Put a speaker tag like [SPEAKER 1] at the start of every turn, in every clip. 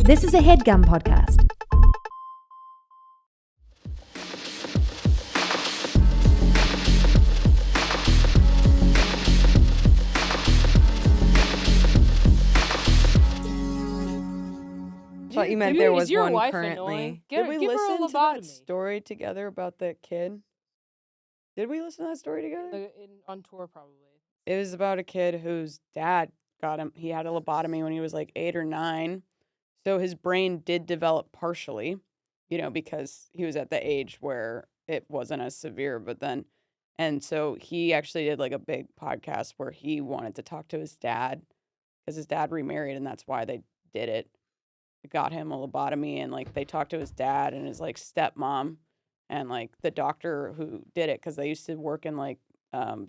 [SPEAKER 1] This is a Headgum podcast.
[SPEAKER 2] I thought you meant there was
[SPEAKER 3] your
[SPEAKER 2] one
[SPEAKER 3] wife
[SPEAKER 2] currently.
[SPEAKER 3] annoying?
[SPEAKER 4] Did we
[SPEAKER 3] give her a
[SPEAKER 4] listen to that
[SPEAKER 3] lobotomy.
[SPEAKER 4] story together about that kid? Did we listen to that story together?
[SPEAKER 3] On tour, probably.
[SPEAKER 4] It was about a kid whose dad got him. He had a lobotomy when he was like 8 or 9. So his brain did develop partially, because he was at the age where it wasn't as severe. And so he actually did like a big podcast where he wanted to talk to his dad because his dad remarried and that's why they did it. It got him a lobotomy and like they talked to his dad and his like stepmom and like the doctor who did it because they used to work in like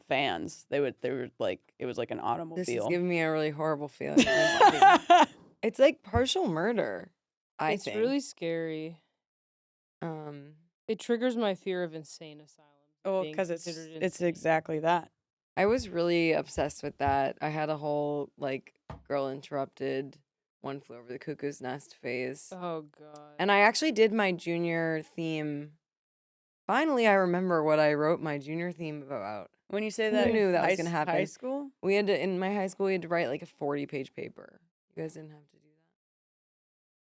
[SPEAKER 4] vans. They were like it was like an automobile.
[SPEAKER 2] This is giving me a really horrible feeling in my body. It's like partial murder, I think.
[SPEAKER 3] It's really scary. It triggers my fear of insane asylums.
[SPEAKER 4] Oh, because it's exactly that.
[SPEAKER 2] I was really obsessed with that. I had a whole like Girl Interrupted, One Flew Over the Cuckoo's Nest phase.
[SPEAKER 3] Oh god.
[SPEAKER 2] And I actually did my junior theme. Finally, I remember what I wrote my junior theme about.
[SPEAKER 4] When you say that,
[SPEAKER 2] who knew that was gonna happen?
[SPEAKER 4] High school?
[SPEAKER 2] We had to in my high school. We had to write like a 40-page paper. You guys didn't have to do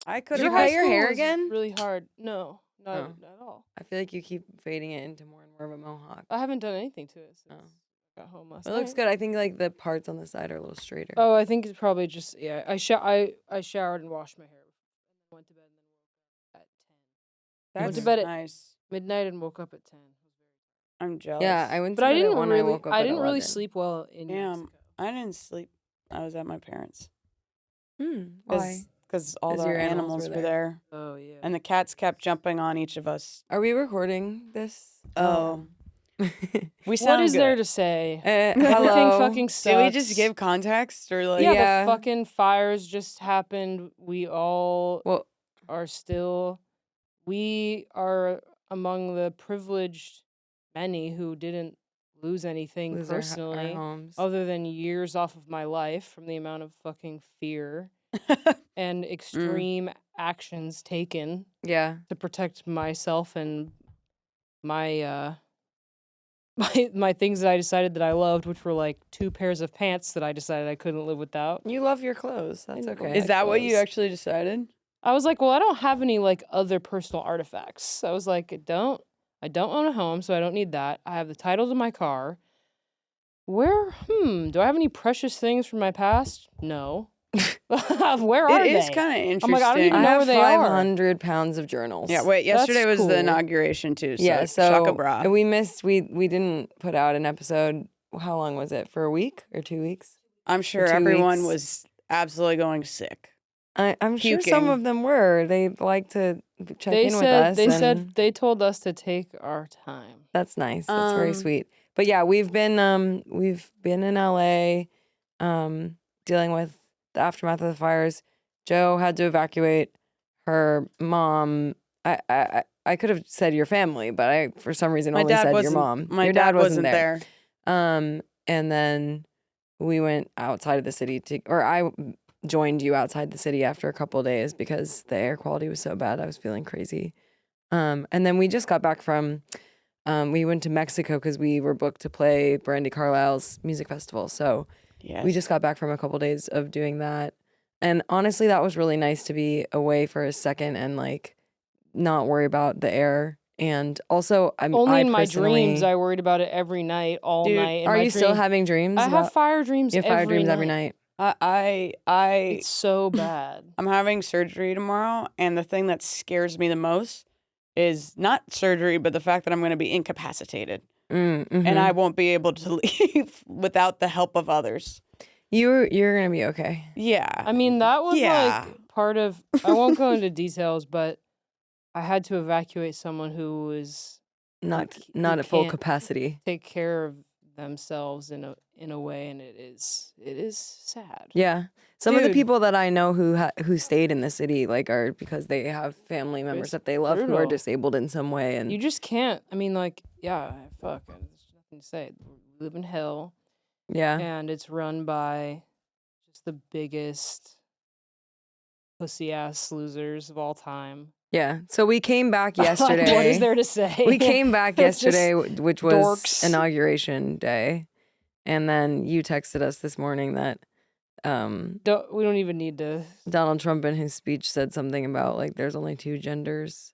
[SPEAKER 2] that.
[SPEAKER 4] I could.
[SPEAKER 2] Did you
[SPEAKER 3] high
[SPEAKER 2] cut your
[SPEAKER 3] school
[SPEAKER 2] hair
[SPEAKER 3] was
[SPEAKER 2] again?
[SPEAKER 3] Really hard. No, not
[SPEAKER 2] Oh.
[SPEAKER 3] at all.
[SPEAKER 2] I feel like you keep fading it into more and more of a mohawk.
[SPEAKER 3] I haven't done anything to it since
[SPEAKER 2] Oh.
[SPEAKER 3] I got home last
[SPEAKER 2] It
[SPEAKER 3] night.
[SPEAKER 2] looks good. I think like the parts on the side are a little straighter.
[SPEAKER 3] Oh, I think it's probably just I showered and washed my hair, and then went to bed and then woke up at 10.
[SPEAKER 4] That's
[SPEAKER 3] went to bed at
[SPEAKER 4] nice.
[SPEAKER 3] midnight and woke up at 10.
[SPEAKER 4] I'm jealous.
[SPEAKER 2] Yeah, I went to
[SPEAKER 3] But I
[SPEAKER 2] bed at
[SPEAKER 3] didn't
[SPEAKER 2] 1,
[SPEAKER 3] really.
[SPEAKER 2] I woke up
[SPEAKER 3] I
[SPEAKER 2] at
[SPEAKER 3] didn't really
[SPEAKER 2] 11.
[SPEAKER 3] sleep well in Mexico.
[SPEAKER 4] I didn't sleep. I was at my parents.
[SPEAKER 2] Why?
[SPEAKER 4] Because all
[SPEAKER 2] 'Cause
[SPEAKER 4] the
[SPEAKER 2] your
[SPEAKER 4] animals were there.
[SPEAKER 3] Oh yeah.
[SPEAKER 4] And the cats kept jumping on each of us.
[SPEAKER 2] Are we recording this?
[SPEAKER 4] Oh. We sound
[SPEAKER 3] What is
[SPEAKER 4] good.
[SPEAKER 3] there to say?
[SPEAKER 2] Hello.
[SPEAKER 3] Everything fucking sucks.
[SPEAKER 4] Do we just give context or like?
[SPEAKER 3] Yeah, the fucking fires just happened. We all
[SPEAKER 2] Well,
[SPEAKER 3] are still. We are among the privileged many who didn't lose anything
[SPEAKER 2] lose our
[SPEAKER 3] personally,
[SPEAKER 2] homes.
[SPEAKER 3] other than years off of my life from the amount of fucking fear and extreme actions taken
[SPEAKER 2] Yeah.
[SPEAKER 3] to protect myself and my my things that I decided that I loved, which were like 2 pairs of pants that I decided I couldn't live without.
[SPEAKER 2] You love your clothes. That's
[SPEAKER 3] I love
[SPEAKER 2] okay.
[SPEAKER 3] my
[SPEAKER 4] Is that what you
[SPEAKER 3] clothes.
[SPEAKER 4] actually decided?
[SPEAKER 3] I was like, well, I don't have any like other personal artifacts. I was like, I don't own a home, so I don't need that. I have the title to my car. Do I have any precious things from my past? No. Where are they?
[SPEAKER 4] It is kind of interesting.
[SPEAKER 3] I'm like, I don't even
[SPEAKER 2] I
[SPEAKER 3] know
[SPEAKER 2] have
[SPEAKER 3] where they are.
[SPEAKER 2] 500 pounds of journals.
[SPEAKER 4] Yeah, wait, yesterday was
[SPEAKER 3] cool.
[SPEAKER 4] the inauguration too, so
[SPEAKER 2] Yeah,
[SPEAKER 4] shaka
[SPEAKER 2] so
[SPEAKER 4] bra.
[SPEAKER 2] we missed, we didn't put out an episode. How long was it? For a week or 2 weeks?
[SPEAKER 4] I'm sure
[SPEAKER 2] 2
[SPEAKER 4] everyone
[SPEAKER 2] weeks.
[SPEAKER 4] was absolutely going sick.
[SPEAKER 2] I'm sure some
[SPEAKER 4] Puking.
[SPEAKER 2] of them were. They like to check in with us.
[SPEAKER 3] They told us to take our time.
[SPEAKER 2] That's nice. That's very
[SPEAKER 4] Um,
[SPEAKER 2] sweet. But yeah, we've been in LA, dealing with the aftermath of the fires. Joe had to evacuate her mom. I could have said your family, but I for some reason
[SPEAKER 4] My
[SPEAKER 2] only
[SPEAKER 4] dad
[SPEAKER 2] said your
[SPEAKER 4] wasn't.
[SPEAKER 2] mom.
[SPEAKER 4] My
[SPEAKER 2] Your
[SPEAKER 4] dad wasn't there.
[SPEAKER 2] And then we went outside of the city or I joined you outside the city after a couple of days because the air quality was so bad. I was feeling crazy. And then we just got back from, we went to Mexico because we were booked to play Brandy Carlisle's music festival. So
[SPEAKER 4] Yes.
[SPEAKER 2] we just got back from a couple days of doing that. And honestly, that was really nice to be away for a second and like not worry about the air. And also,
[SPEAKER 3] Only in my dreams, I worried about it every night, all
[SPEAKER 4] Dude,
[SPEAKER 3] night. In
[SPEAKER 2] Are
[SPEAKER 3] my
[SPEAKER 2] you still
[SPEAKER 3] dream-
[SPEAKER 2] having dreams?
[SPEAKER 3] I have fire dreams.
[SPEAKER 2] You have fire
[SPEAKER 3] every
[SPEAKER 2] dreams
[SPEAKER 3] night.
[SPEAKER 2] every night.
[SPEAKER 4] I
[SPEAKER 3] It's so bad.
[SPEAKER 4] I'm having surgery tomorrow, and the thing that scares me the most is not surgery, but the fact that I'm going to be incapacitated
[SPEAKER 2] Mm-hmm.
[SPEAKER 4] and I won't be able to leave without the help of others.
[SPEAKER 2] You're gonna be okay.
[SPEAKER 4] Yeah.
[SPEAKER 3] I mean, that was
[SPEAKER 4] Yeah.
[SPEAKER 3] like part of. I won't go into details, but I had to evacuate someone who was
[SPEAKER 2] Not
[SPEAKER 3] who
[SPEAKER 2] at full
[SPEAKER 3] can't
[SPEAKER 2] capacity.
[SPEAKER 3] take care of themselves in a way, and it is sad.
[SPEAKER 2] Yeah. Some of the
[SPEAKER 3] Dude.
[SPEAKER 2] people that I know who stayed in the city like are because they have family members
[SPEAKER 3] It's
[SPEAKER 2] that they love who are
[SPEAKER 3] brutal.
[SPEAKER 2] disabled in some way, and
[SPEAKER 3] You just can't. I mean, like, yeah, fuck. There's nothing to say. We live in hell,
[SPEAKER 2] yeah.
[SPEAKER 3] and it's run by just the biggest pussy ass losers of all time.
[SPEAKER 2] Yeah. So we came back
[SPEAKER 3] Like,
[SPEAKER 2] yesterday.
[SPEAKER 3] what is there to say?
[SPEAKER 2] We came back
[SPEAKER 3] It's just
[SPEAKER 2] yesterday, which was
[SPEAKER 3] dorks.
[SPEAKER 2] inauguration day. And then you texted us this morning that
[SPEAKER 3] we don't even need to.
[SPEAKER 2] Donald Trump in his speech said something about like there's only 2 genders.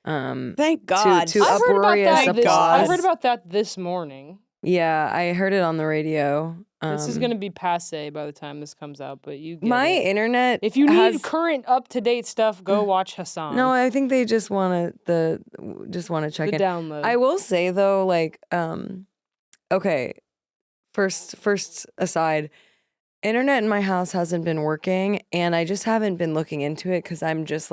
[SPEAKER 4] Thank God.
[SPEAKER 2] To
[SPEAKER 3] I heard about
[SPEAKER 2] uproarious
[SPEAKER 3] that. I
[SPEAKER 2] applause.
[SPEAKER 3] heard about that this morning.
[SPEAKER 2] Yeah, I heard it on the radio.
[SPEAKER 3] This is gonna be passe by the time this comes out, but you get
[SPEAKER 2] my
[SPEAKER 3] it.
[SPEAKER 2] internet.
[SPEAKER 3] If you need
[SPEAKER 2] has,
[SPEAKER 3] current, up-to-date stuff, go watch Hassan.
[SPEAKER 2] no, I think they just want to check
[SPEAKER 3] the
[SPEAKER 2] in.
[SPEAKER 3] download.
[SPEAKER 2] I will say though, like, okay, first aside, internet in my house hasn't been working, and I just haven't been looking into it because I'm just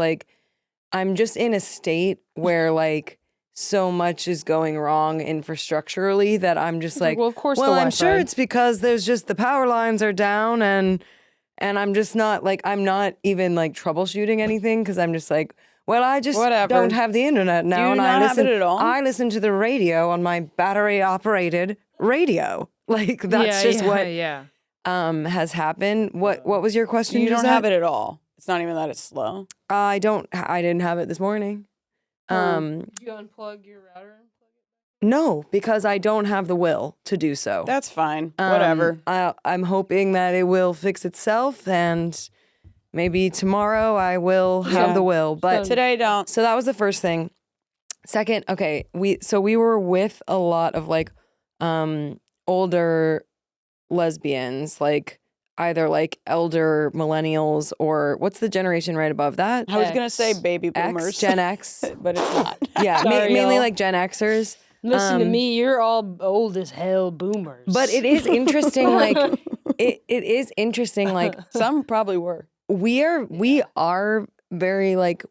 [SPEAKER 2] in a state where like so much is going wrong infrastructurally that I'm just like,
[SPEAKER 3] well, of course.
[SPEAKER 2] well,
[SPEAKER 3] the
[SPEAKER 2] I'm sure
[SPEAKER 3] Wi-Fi.
[SPEAKER 2] it's because there's just the power lines are down and I'm just not like, I'm not even like troubleshooting anything because I'm just like, well, I just
[SPEAKER 4] Whatever.
[SPEAKER 2] don't have the internet now.
[SPEAKER 4] Do you
[SPEAKER 2] and
[SPEAKER 4] not
[SPEAKER 2] I
[SPEAKER 4] have
[SPEAKER 2] listen,
[SPEAKER 4] it at all?
[SPEAKER 2] I listen to the radio on my battery operated radio. Like that's what has happened. What was your question?
[SPEAKER 4] You don't have it at all. It's not even that it's slow.
[SPEAKER 2] I didn't have it this morning.
[SPEAKER 3] Did you unplug your router?
[SPEAKER 2] No, because I don't have the will to do so.
[SPEAKER 4] That's fine. Whatever.
[SPEAKER 2] I'm hoping that it will fix itself, and maybe tomorrow I will have the will. But
[SPEAKER 4] Today, don't.
[SPEAKER 2] so that was the first thing. Second, okay, we were with a lot of like older lesbians, like either like elder millennials or what's the generation right above that?
[SPEAKER 4] I was gonna
[SPEAKER 3] X.
[SPEAKER 4] say baby boomers,
[SPEAKER 2] X, Gen X.
[SPEAKER 4] but it's not.
[SPEAKER 2] Yeah,
[SPEAKER 3] Sorry,
[SPEAKER 2] mainly
[SPEAKER 3] y'all.
[SPEAKER 2] like Gen Xers.
[SPEAKER 3] Listen to me, you're all old as hell boomers.
[SPEAKER 2] But it is interesting, like it is interesting, like
[SPEAKER 4] Some probably were.
[SPEAKER 2] we are very like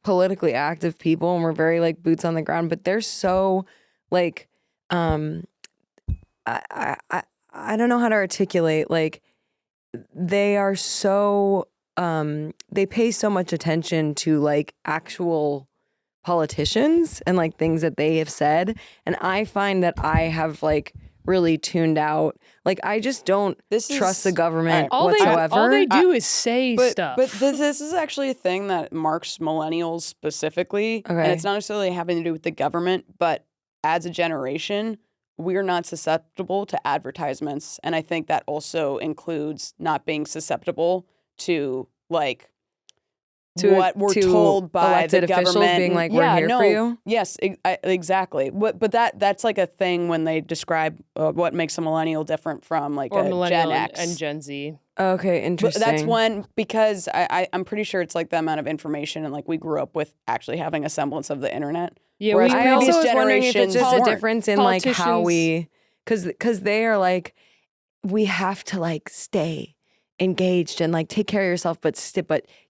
[SPEAKER 2] politically active people, and we're very like boots on the ground, but they're so like I don't know how to articulate, like they are so they pay so much attention to like actual politicians and like things that they have said, and I find that I have like really tuned out. Like I just don't trust the government whatsoever.
[SPEAKER 3] all they do is say stuff.
[SPEAKER 4] But this is actually a thing that marks millennials specifically, and
[SPEAKER 2] Okay.
[SPEAKER 4] it's not necessarily having to do with the government, but as a generation, we're not susceptible to advertisements, and I think that also includes not being susceptible to like what we're told by
[SPEAKER 2] elected
[SPEAKER 4] the
[SPEAKER 2] officials
[SPEAKER 4] government
[SPEAKER 2] being like, we're here for you.
[SPEAKER 4] Yes, exactly. But that's like a thing when they describe what makes a millennial different from like
[SPEAKER 3] or
[SPEAKER 4] a
[SPEAKER 3] millennial
[SPEAKER 4] Gen X
[SPEAKER 3] and Gen Z.
[SPEAKER 2] Okay, interesting.
[SPEAKER 4] That's one, because I'm pretty sure it's like the amount of information, and like we grew up with actually having a semblance of the internet.
[SPEAKER 3] Yeah,
[SPEAKER 4] Whereas
[SPEAKER 2] I also
[SPEAKER 4] previous
[SPEAKER 2] was wondering if it's just a
[SPEAKER 4] generations
[SPEAKER 2] difference in like how
[SPEAKER 3] Politicians-
[SPEAKER 2] we, because they are like, we have to like stay engaged and like take care of yourself, but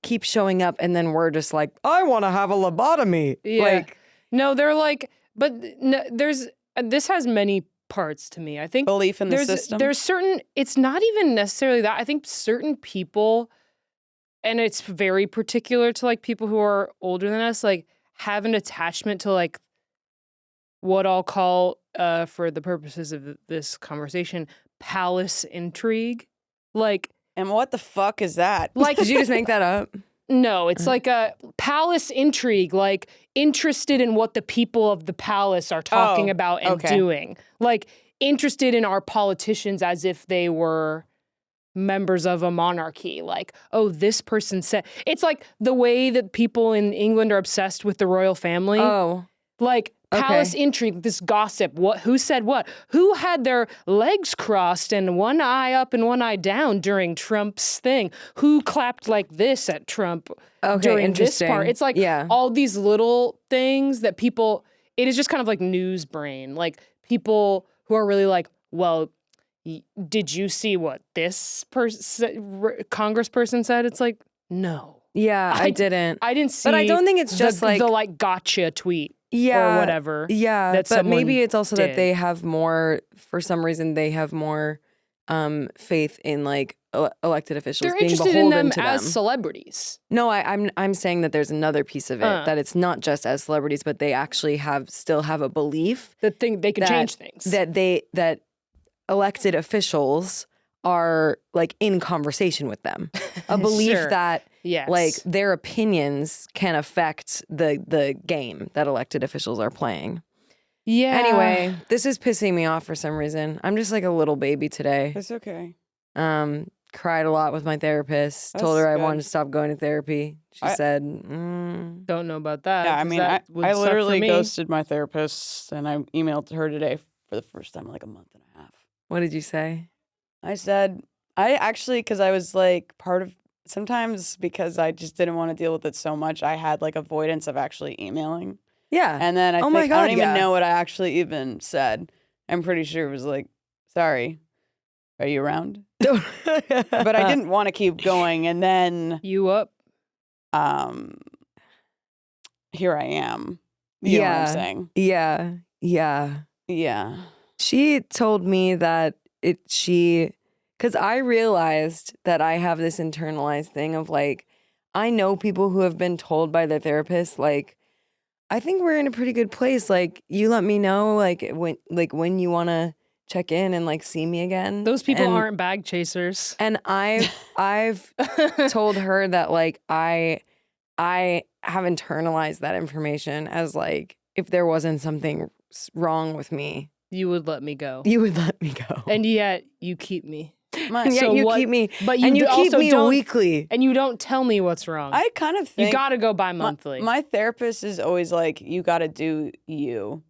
[SPEAKER 2] keep showing up, and then we're just like, I want to have a lobotomy.
[SPEAKER 3] Yeah.
[SPEAKER 2] Like,
[SPEAKER 3] No, they're like, but no, this has many parts to me. I think
[SPEAKER 4] belief in the system.
[SPEAKER 3] There's certain, it's not even necessarily that. I think certain people, and it's very particular to like people who are older than us, like have an attachment to like what I'll call, for the purposes of this conversation, palace intrigue. Like,
[SPEAKER 4] and what the fuck is that?
[SPEAKER 3] like
[SPEAKER 2] did you just make that up?
[SPEAKER 3] no, it's like a palace intrigue, like interested in what the people of the palace are talking
[SPEAKER 4] Oh,
[SPEAKER 3] about and
[SPEAKER 4] okay.
[SPEAKER 3] doing. Like interested in our politicians as if they were members of a monarchy. Like, oh, this person said. It's like the way that people in England are obsessed with the royal family.
[SPEAKER 2] Oh,
[SPEAKER 3] Like
[SPEAKER 2] Okay.
[SPEAKER 3] palace intrigue, this gossip. Who said what? Who had their legs crossed and one eye up and one eye down during Trump's thing? Who clapped like this at Trump
[SPEAKER 2] okay,
[SPEAKER 3] during this
[SPEAKER 2] interesting.
[SPEAKER 3] part? It's like
[SPEAKER 2] yeah.
[SPEAKER 3] all these little things that people. It is just kind of like news brain. Like people who are really like, well, did you see what this congressperson said? It's like, no,
[SPEAKER 2] Yeah, I didn't.
[SPEAKER 3] I didn't see.
[SPEAKER 2] But I don't think it's just
[SPEAKER 3] the like gotcha tweet.
[SPEAKER 2] Yeah,
[SPEAKER 3] or whatever.
[SPEAKER 2] Yeah,
[SPEAKER 3] that
[SPEAKER 2] but
[SPEAKER 3] someone
[SPEAKER 2] maybe it's also
[SPEAKER 3] did.
[SPEAKER 2] that they have more, for some reason, they have more faith in like elected officials
[SPEAKER 3] They're
[SPEAKER 2] being
[SPEAKER 3] interested
[SPEAKER 2] beholden
[SPEAKER 3] in them
[SPEAKER 2] to
[SPEAKER 3] as
[SPEAKER 2] them.
[SPEAKER 3] celebrities.
[SPEAKER 2] No, I'm saying that there's another piece of it, that it's not just as celebrities, but they actually still have a belief
[SPEAKER 3] That they can
[SPEAKER 2] that-
[SPEAKER 3] change things.
[SPEAKER 2] that elected officials are like in conversation with them. A belief
[SPEAKER 3] Sure.
[SPEAKER 2] that
[SPEAKER 3] Yes.
[SPEAKER 2] like their opinions can affect the game that elected officials are playing.
[SPEAKER 3] yeah.
[SPEAKER 2] Anyway, this is pissing me off for some reason. I'm just like a little baby today.
[SPEAKER 4] It's okay.
[SPEAKER 2] Cried a lot with my therapist. Told
[SPEAKER 4] That's
[SPEAKER 2] her I
[SPEAKER 4] good.
[SPEAKER 2] wanted to stop going to therapy. She
[SPEAKER 4] I-
[SPEAKER 2] said,
[SPEAKER 3] Don't know about that.
[SPEAKER 4] Yeah, I
[SPEAKER 3] 'cause
[SPEAKER 4] mean,
[SPEAKER 3] that would
[SPEAKER 4] I
[SPEAKER 3] suck for
[SPEAKER 4] literally
[SPEAKER 3] me.
[SPEAKER 4] ghosted my therapist, and I emailed her today for the first time in like a month and a half.
[SPEAKER 2] what did you say?
[SPEAKER 4] I said, I actually, because I was like sometimes because I just didn't want to deal with it so much, I had like avoidance of actually emailing.
[SPEAKER 2] Yeah.
[SPEAKER 4] And then I
[SPEAKER 2] Oh
[SPEAKER 4] think,
[SPEAKER 2] my
[SPEAKER 4] I
[SPEAKER 2] God,
[SPEAKER 4] don't even
[SPEAKER 2] yeah.
[SPEAKER 4] know what I actually even said. I'm pretty sure it was like, sorry, are you around? But I didn't want to keep going. And then
[SPEAKER 3] You up?
[SPEAKER 4] here I am. You know what I'm saying?
[SPEAKER 2] Yeah. Yeah.
[SPEAKER 4] Yeah.
[SPEAKER 2] She told me that because I realized that I have this internalized thing of like, I know people who have been told by their therapist, like, I think we're in a pretty good place. Like, you let me know, like when you want to check in and like see me again.
[SPEAKER 3] Those people
[SPEAKER 2] And-
[SPEAKER 3] aren't bag chasers.
[SPEAKER 2] And I've told her that like I have internalized that information as like if there wasn't something wrong with me,
[SPEAKER 3] You would let me go.
[SPEAKER 2] you would let me go.
[SPEAKER 3] And yet you keep me.
[SPEAKER 2] And yet
[SPEAKER 3] so
[SPEAKER 2] you
[SPEAKER 3] what-
[SPEAKER 2] keep me,
[SPEAKER 3] But you
[SPEAKER 2] and you keep
[SPEAKER 3] also
[SPEAKER 2] me
[SPEAKER 3] don't,
[SPEAKER 2] weekly.
[SPEAKER 3] and you don't tell me what's wrong.
[SPEAKER 4] I kind of think
[SPEAKER 3] you got to go bi-monthly.
[SPEAKER 4] My therapist is always like, you got to do you.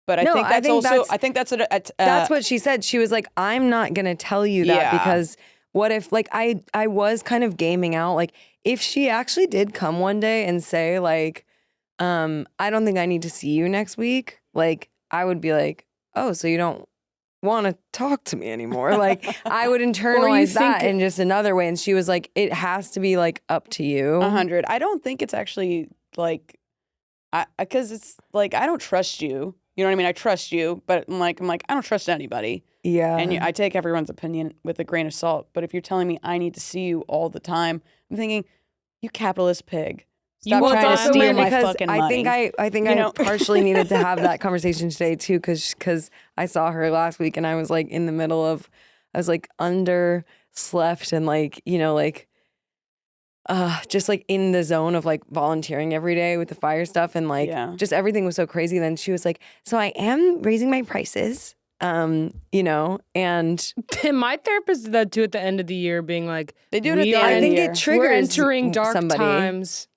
[SPEAKER 4] But I
[SPEAKER 2] No,
[SPEAKER 4] think
[SPEAKER 2] I
[SPEAKER 4] that's
[SPEAKER 2] think
[SPEAKER 4] also,
[SPEAKER 2] that's-
[SPEAKER 4] I think that's
[SPEAKER 2] That's what she said. She was like, I'm not going to tell you that
[SPEAKER 4] Yeah.
[SPEAKER 2] because what if like I was kind of gaming out. Like if she actually did come one day and say like, I don't think I need to see you next week. Like I would be like, oh, so you don't want to talk to me anymore. Like I would internalize that
[SPEAKER 3] think-
[SPEAKER 2] in just another way. And she was like, it has to be like up to you.
[SPEAKER 4] 100. I don't think it's actually like, because it's like, I don't trust you. You know what I mean? I trust you, but I'm like, I don't trust anybody.
[SPEAKER 2] Yeah.
[SPEAKER 4] And I take everyone's opinion with a grain of salt. But if you're telling me I need to see you all the time, I'm thinking, you capitalist pig. Stop
[SPEAKER 3] Well, it's
[SPEAKER 4] trying to
[SPEAKER 3] also
[SPEAKER 4] steal
[SPEAKER 3] weird
[SPEAKER 4] my
[SPEAKER 2] because
[SPEAKER 4] fucking
[SPEAKER 2] I
[SPEAKER 4] money.
[SPEAKER 2] think I think
[SPEAKER 4] You
[SPEAKER 2] I
[SPEAKER 4] know?
[SPEAKER 2] partially needed to have that conversation today too, because I saw her last week and I was like in the middle of, I was like underslept and like like just like in the zone of like volunteering every day with the fire stuff and like
[SPEAKER 4] Yeah.
[SPEAKER 2] just everything was so crazy. Then she was like, so I am raising my prices, and
[SPEAKER 3] My therapist did that too at the end of the year, being like,
[SPEAKER 4] They do it at
[SPEAKER 3] "We
[SPEAKER 4] the
[SPEAKER 3] are
[SPEAKER 4] end
[SPEAKER 2] I
[SPEAKER 4] of
[SPEAKER 2] think
[SPEAKER 4] the
[SPEAKER 2] it
[SPEAKER 4] year.
[SPEAKER 2] triggers
[SPEAKER 3] we're entering dark
[SPEAKER 2] somebody.
[SPEAKER 3] times."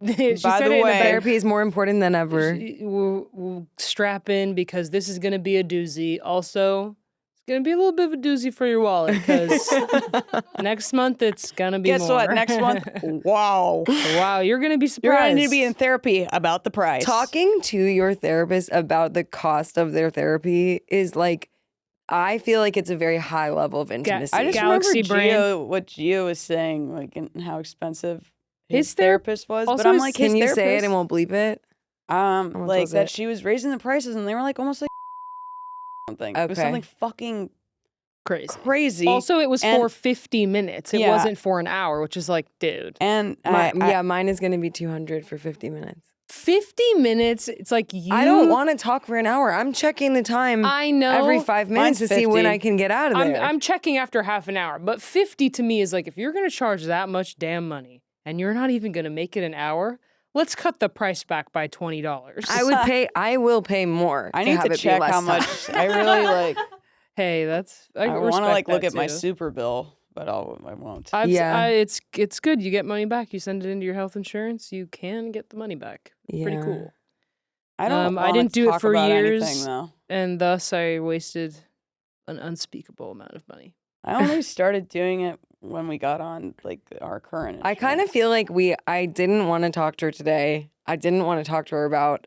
[SPEAKER 3] She
[SPEAKER 4] By
[SPEAKER 3] said
[SPEAKER 4] the
[SPEAKER 3] it in a
[SPEAKER 4] way-
[SPEAKER 2] Therapy is more important than ever.
[SPEAKER 3] We'll strap in because this is going to be a doozy. Also, it's going to be a little bit of a doozy for your wallet because next month it's going to be
[SPEAKER 4] Guess
[SPEAKER 3] more.
[SPEAKER 4] what? Next month, wow.
[SPEAKER 3] Wow, you're going to be surprised.
[SPEAKER 4] You're going to need to be in therapy about the price.
[SPEAKER 2] Talking to your therapist about the cost of their therapy is like, I feel like it's a very high level of intimacy.
[SPEAKER 4] I just
[SPEAKER 3] Galaxy
[SPEAKER 4] remember what Gio was saying, like, and how expensive
[SPEAKER 3] His
[SPEAKER 4] his therapist was.
[SPEAKER 3] also
[SPEAKER 4] But I'm
[SPEAKER 3] his-
[SPEAKER 4] like,
[SPEAKER 2] Can
[SPEAKER 4] his
[SPEAKER 2] you
[SPEAKER 4] therapist,
[SPEAKER 2] say it and we'll bleep it?
[SPEAKER 4] like
[SPEAKER 2] was
[SPEAKER 4] that
[SPEAKER 2] it?
[SPEAKER 4] she was raising the prices, and they were like almost like something. It was
[SPEAKER 2] Okay.
[SPEAKER 4] something fucking
[SPEAKER 3] crazy.
[SPEAKER 4] crazy.
[SPEAKER 3] Also, it was
[SPEAKER 4] And-
[SPEAKER 3] for 50 minutes. It
[SPEAKER 4] Yeah.
[SPEAKER 3] wasn't for an hour, which is like, dude.
[SPEAKER 4] and
[SPEAKER 2] Mine is going to be 200 for 50 minutes.
[SPEAKER 3] 50 minutes? It's like you.
[SPEAKER 2] I don't want to talk for an hour. I'm checking the time
[SPEAKER 3] I know.
[SPEAKER 2] every 5 minutes
[SPEAKER 4] Mine's
[SPEAKER 2] to see when
[SPEAKER 4] 50.
[SPEAKER 2] I can get out of there.
[SPEAKER 3] I'm checking after half an hour, but 50 to me is like, if you're going to charge that much damn money and you're not even going to make it an hour, let's cut the price back by $20.
[SPEAKER 2] I will pay more.
[SPEAKER 4] I need
[SPEAKER 2] have
[SPEAKER 4] to
[SPEAKER 2] it be
[SPEAKER 4] check
[SPEAKER 2] less
[SPEAKER 4] how
[SPEAKER 2] time.
[SPEAKER 4] much. I really like.
[SPEAKER 3] Hey, that's I
[SPEAKER 4] I want to
[SPEAKER 3] respect
[SPEAKER 4] like look
[SPEAKER 3] that
[SPEAKER 4] at my
[SPEAKER 3] too.
[SPEAKER 4] super bill, but I won't.
[SPEAKER 2] Yeah.
[SPEAKER 3] It's good. You get money back. You send it into your health insurance. You can get the money back. Pretty
[SPEAKER 2] Yeah.
[SPEAKER 3] cool.
[SPEAKER 4] I don't.
[SPEAKER 3] I
[SPEAKER 4] wanna
[SPEAKER 3] didn't do it
[SPEAKER 4] talk
[SPEAKER 3] for
[SPEAKER 4] about
[SPEAKER 3] years.
[SPEAKER 4] anything, though.
[SPEAKER 3] And thus I wasted an unspeakable amount of money.
[SPEAKER 4] I only started doing it when we got on like our current.
[SPEAKER 2] I kind of feel like I didn't want to talk to her today. I didn't want to talk to her about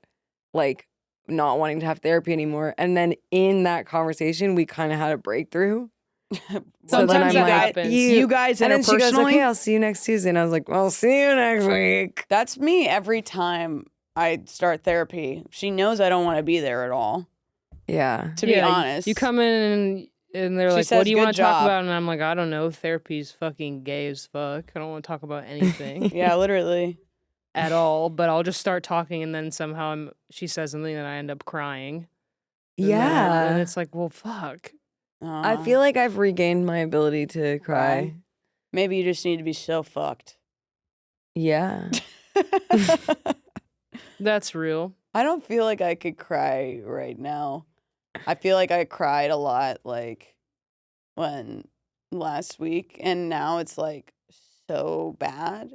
[SPEAKER 2] like not wanting to have therapy anymore. And then in that conversation, we kind of had a breakthrough. So then
[SPEAKER 3] Sometimes
[SPEAKER 2] I'm
[SPEAKER 3] that
[SPEAKER 2] like,
[SPEAKER 3] happens.
[SPEAKER 4] You guys
[SPEAKER 2] And then she goes,
[SPEAKER 4] interpersonally.
[SPEAKER 2] okay, I'll see you next Tuesday. And I was like, well, see you next week.
[SPEAKER 4] That's me every time I start therapy. She knows I don't want to be there at all.
[SPEAKER 2] Yeah.
[SPEAKER 4] To be
[SPEAKER 3] Yeah,
[SPEAKER 4] honest,
[SPEAKER 3] You come in and they're
[SPEAKER 4] She
[SPEAKER 3] like,
[SPEAKER 4] says,
[SPEAKER 3] what do you
[SPEAKER 4] "Good
[SPEAKER 3] want to talk
[SPEAKER 4] job."
[SPEAKER 3] about? And I'm like, I don't know. Therapy's fucking gay as fuck. I don't want to talk about anything
[SPEAKER 4] Yeah, literally.
[SPEAKER 3] at all. But I'll just start talking and then somehow she says something and I end up crying. And
[SPEAKER 2] Yeah.
[SPEAKER 3] it's like, well, fuck.
[SPEAKER 2] I feel like I've regained my ability to cry.
[SPEAKER 4] Maybe you just need to be so fucked.
[SPEAKER 2] Yeah.
[SPEAKER 3] That's real.
[SPEAKER 4] I don't feel like I could cry right now. I feel like I cried a lot like when last week, and now it's like so bad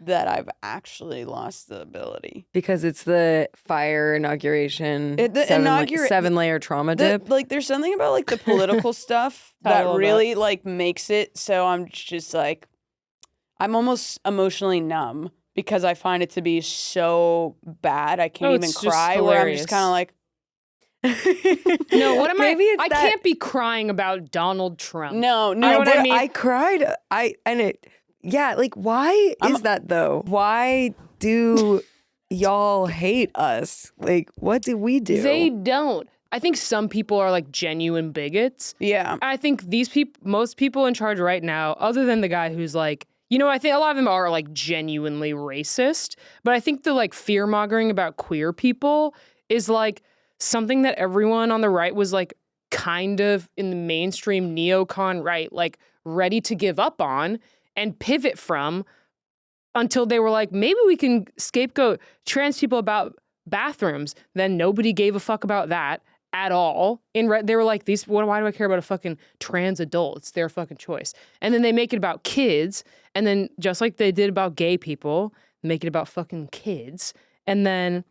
[SPEAKER 4] that I've actually lost the ability.
[SPEAKER 2] Because it's the fire inauguration,
[SPEAKER 4] The
[SPEAKER 2] seven-layer trauma dip.
[SPEAKER 4] Like, there's something about like the political stuff that really like makes it so I'm just like, I'm almost emotionally numb because I find it to be so bad. I can't even cry. Where I'm just kind of like,
[SPEAKER 3] no, what am
[SPEAKER 2] Maybe
[SPEAKER 3] I can't be crying about Donald Trump.
[SPEAKER 4] No,
[SPEAKER 3] you know what I mean?
[SPEAKER 2] I cried. Like, why is that though? Why do y'all hate us? Like, what did we do?
[SPEAKER 3] They don't. I think some people are like genuine bigots.
[SPEAKER 4] Yeah.
[SPEAKER 3] I think most people in charge right now, other than the guy who's like, I think a lot of them are like genuinely racist, but I think the like fear-mongering about queer people is like something that everyone on the right was like kind of in the mainstream neocon right, like ready to give up on and pivot from until they were like, maybe we can scapegoat trans people about bathrooms. Then nobody gave a fuck about that at all. They were like, why do I care about a fucking trans adult? It's their fucking choice. And then they make it about kids. And then just like they did about gay people, make it about fucking kids. And then,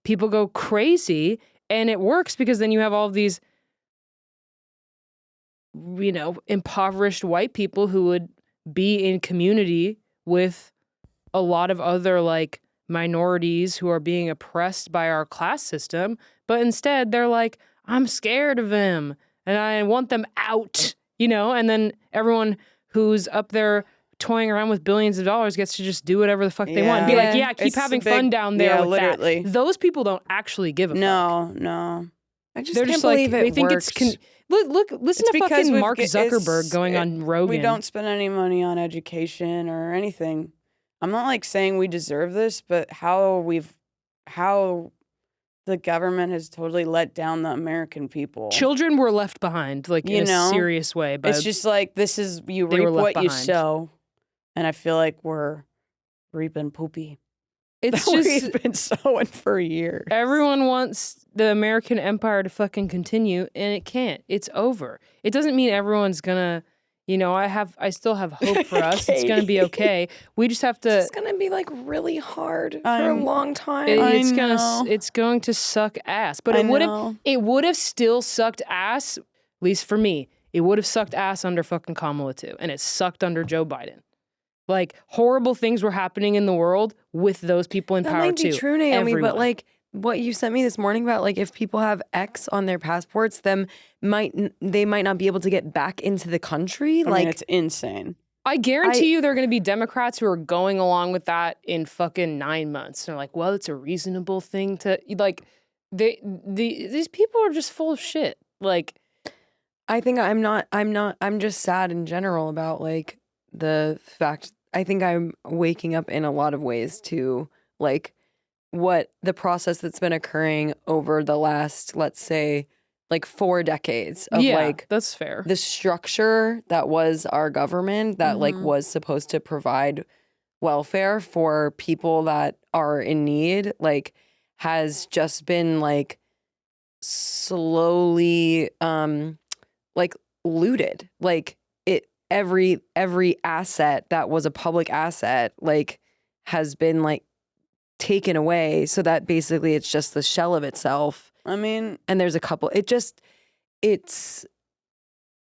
[SPEAKER 3] people go crazy, and it works because then you have all of these, impoverished white people who would be in community with a lot of other like minorities who are being oppressed by our class system. But instead they're like, I'm scared of them and I want them out, and then everyone who's up there toying around with billions of dollars gets to just do whatever the fuck they want. Be like, keep having fun down there with
[SPEAKER 4] literally.
[SPEAKER 3] that. Those people don't actually give a fuck.
[SPEAKER 4] No.
[SPEAKER 2] I just can't believe it works.
[SPEAKER 3] Listen to fucking Mark Zuckerberg going on Rogan.
[SPEAKER 4] We don't spend any money on education or anything. I'm not like saying we deserve this, but how the government has totally let down the American people.
[SPEAKER 3] Children were left behind, like in a serious way. But
[SPEAKER 4] it's just like you reap what you sow, and I feel like we're reaping poopy.
[SPEAKER 3] It's
[SPEAKER 4] we've been sowing for years.
[SPEAKER 3] Everyone wants the American empire to fucking continue, and it can't. It's over. It doesn't mean everyone's gonna, I still have hope for us. It's gonna be okay. We just have to.
[SPEAKER 2] It's gonna be like really hard for a long time.
[SPEAKER 3] It's going to suck ass. But it would have still sucked ass. At least for me, it would have sucked ass under fucking Kamala too, and it sucked under Joe Biden. Like, horrible things were happening in the world with those people in power, too.
[SPEAKER 2] That might be true, Naomi,
[SPEAKER 3] Everyone.
[SPEAKER 2] but, like, what you sent me this morning about, like, if people have X on their passports, they might not be able to get back into the country.
[SPEAKER 4] I mean, it's insane.
[SPEAKER 3] I guarantee you there are going to be Democrats who are going along with that in fucking 9 months. They're like, well, it's a reasonable thing to, like, these people are just full of shit. Like,
[SPEAKER 2] I think I'm just sad in general about, like, the fact. I think I'm waking up in a lot of ways to like what the process that's been occurring over the last, let's say, like 4 decades of like
[SPEAKER 3] that's fair.
[SPEAKER 2] The structure that was our government that like was supposed to provide welfare for people that are in need, like has just been like slowly like looted. Like every asset that was a public asset like has been like taken away so that basically it's just the shell of itself.
[SPEAKER 4] I mean,
[SPEAKER 2] and there's a couple it's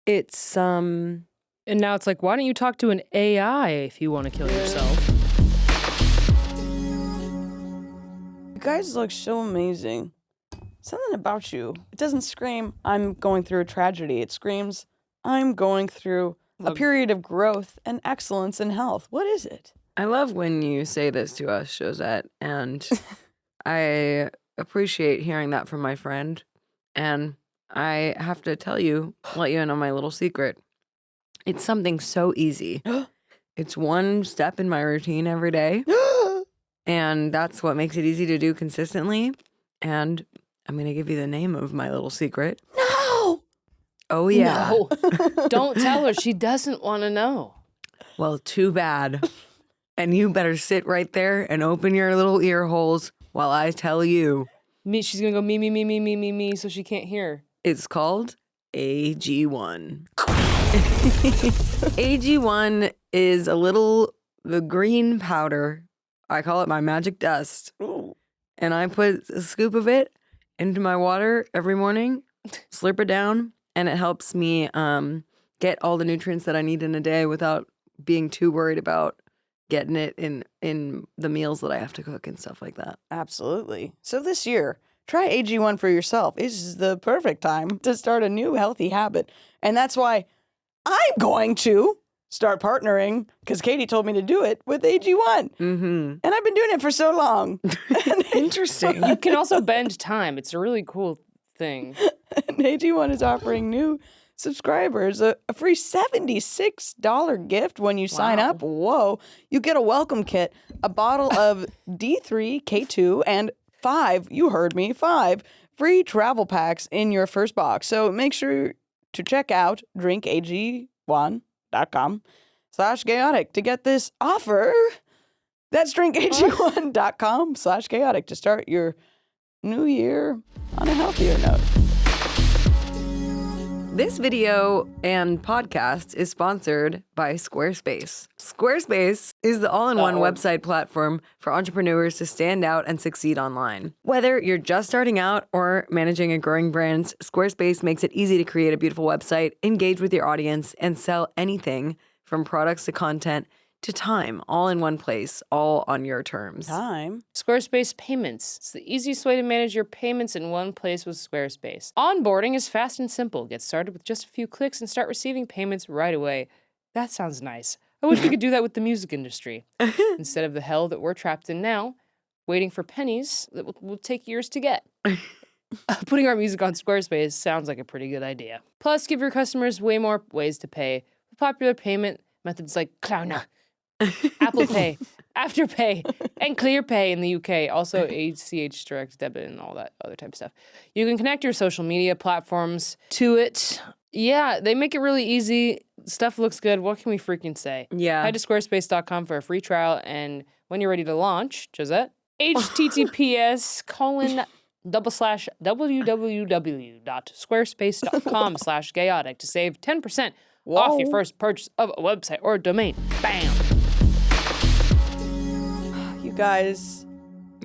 [SPEAKER 3] and now it's like, why don't you talk to an AI if you want to kill yourself?
[SPEAKER 4] You guys look so amazing. Something about you. It doesn't scream, I'm going through a tragedy. It screams, I'm going through a period of growth and excellence and health. What is it?
[SPEAKER 2] I love when you say this to us, Josette, and I appreciate hearing that from my friend. And I have to let you in on my little secret. It's something so easy. It's one step in my routine every day. And that's what makes it easy to do consistently. And I'm going to give you the name of my little secret.
[SPEAKER 4] No!
[SPEAKER 2] Oh, yeah.
[SPEAKER 3] No. Don't tell her. She doesn't want to know.
[SPEAKER 2] Well, too bad. And you better sit right there and open your little ear holes while I tell you.
[SPEAKER 3] She's going to go me, so she can't hear.
[SPEAKER 2] It's called AG1. AG1 is the green powder. I call it my magic dust.
[SPEAKER 4] Ooh.
[SPEAKER 2] And I put a scoop of it into my water every morning, slurp it down, and it helps me get all the nutrients that I need in a day without being too worried about getting it in the meals that I have to cook and stuff like that.
[SPEAKER 4] Absolutely. So this year, try AG1 for yourself. This is the perfect time to start a new healthy habit. And that's why I'm going to start partnering, because Katie told me to do it, with AG1.
[SPEAKER 2] Mm-hmm.
[SPEAKER 4] And I've been doing it for so long.
[SPEAKER 2] Interesting.
[SPEAKER 3] You can also bend time. It's a really cool thing.
[SPEAKER 4] And AG1 is offering new subscribers a free $76 gift when you sign
[SPEAKER 3] Wow.
[SPEAKER 4] up. Whoa. You get a welcome kit, a bottle of D3, K2, and 5 free travel packs in your first box. So make sure to check out drinkag1.com/chaotic to get this offer. That's drinkag1.com/chaotic to start your new year on a healthier note.
[SPEAKER 2] This video and podcast is sponsored by Squarespace. Squarespace is the all-in-one website platform for entrepreneurs to stand out and succeed online. Whether you're just starting out or managing a growing brand, Squarespace makes it easy to create a beautiful website, engage with your audience, and sell anything from products to content to time, all in one place, all on your terms.
[SPEAKER 4] Time.
[SPEAKER 3] Squarespace Payments. It's the easiest way to manage your payments in one place with Squarespace. Onboarding is fast and simple. Get started with just a few clicks and start receiving payments right away. That sounds nice. I wish we could do that with the music industry. Instead of the hell that we're trapped in now, waiting for pennies that will take years to get. Putting our music on Squarespace sounds like a pretty good idea. Plus, give your customers way more ways to pay with popular payment methods like Klarna, Apple Pay, Afterpay, and ClearPay in the UK. Also, ACH direct debit and all that other type of stuff. You can connect your social media platforms to it. Yeah, they make it really easy. Stuff looks good. What can we freaking say?
[SPEAKER 2] Yeah.
[SPEAKER 3] Head to squarespace.com for a free trial, and when you're ready to launch, Josette, https://www.squarespace.com/chaotic to save 10% off your first purchase of a website or domain. Bam!
[SPEAKER 4] You guys,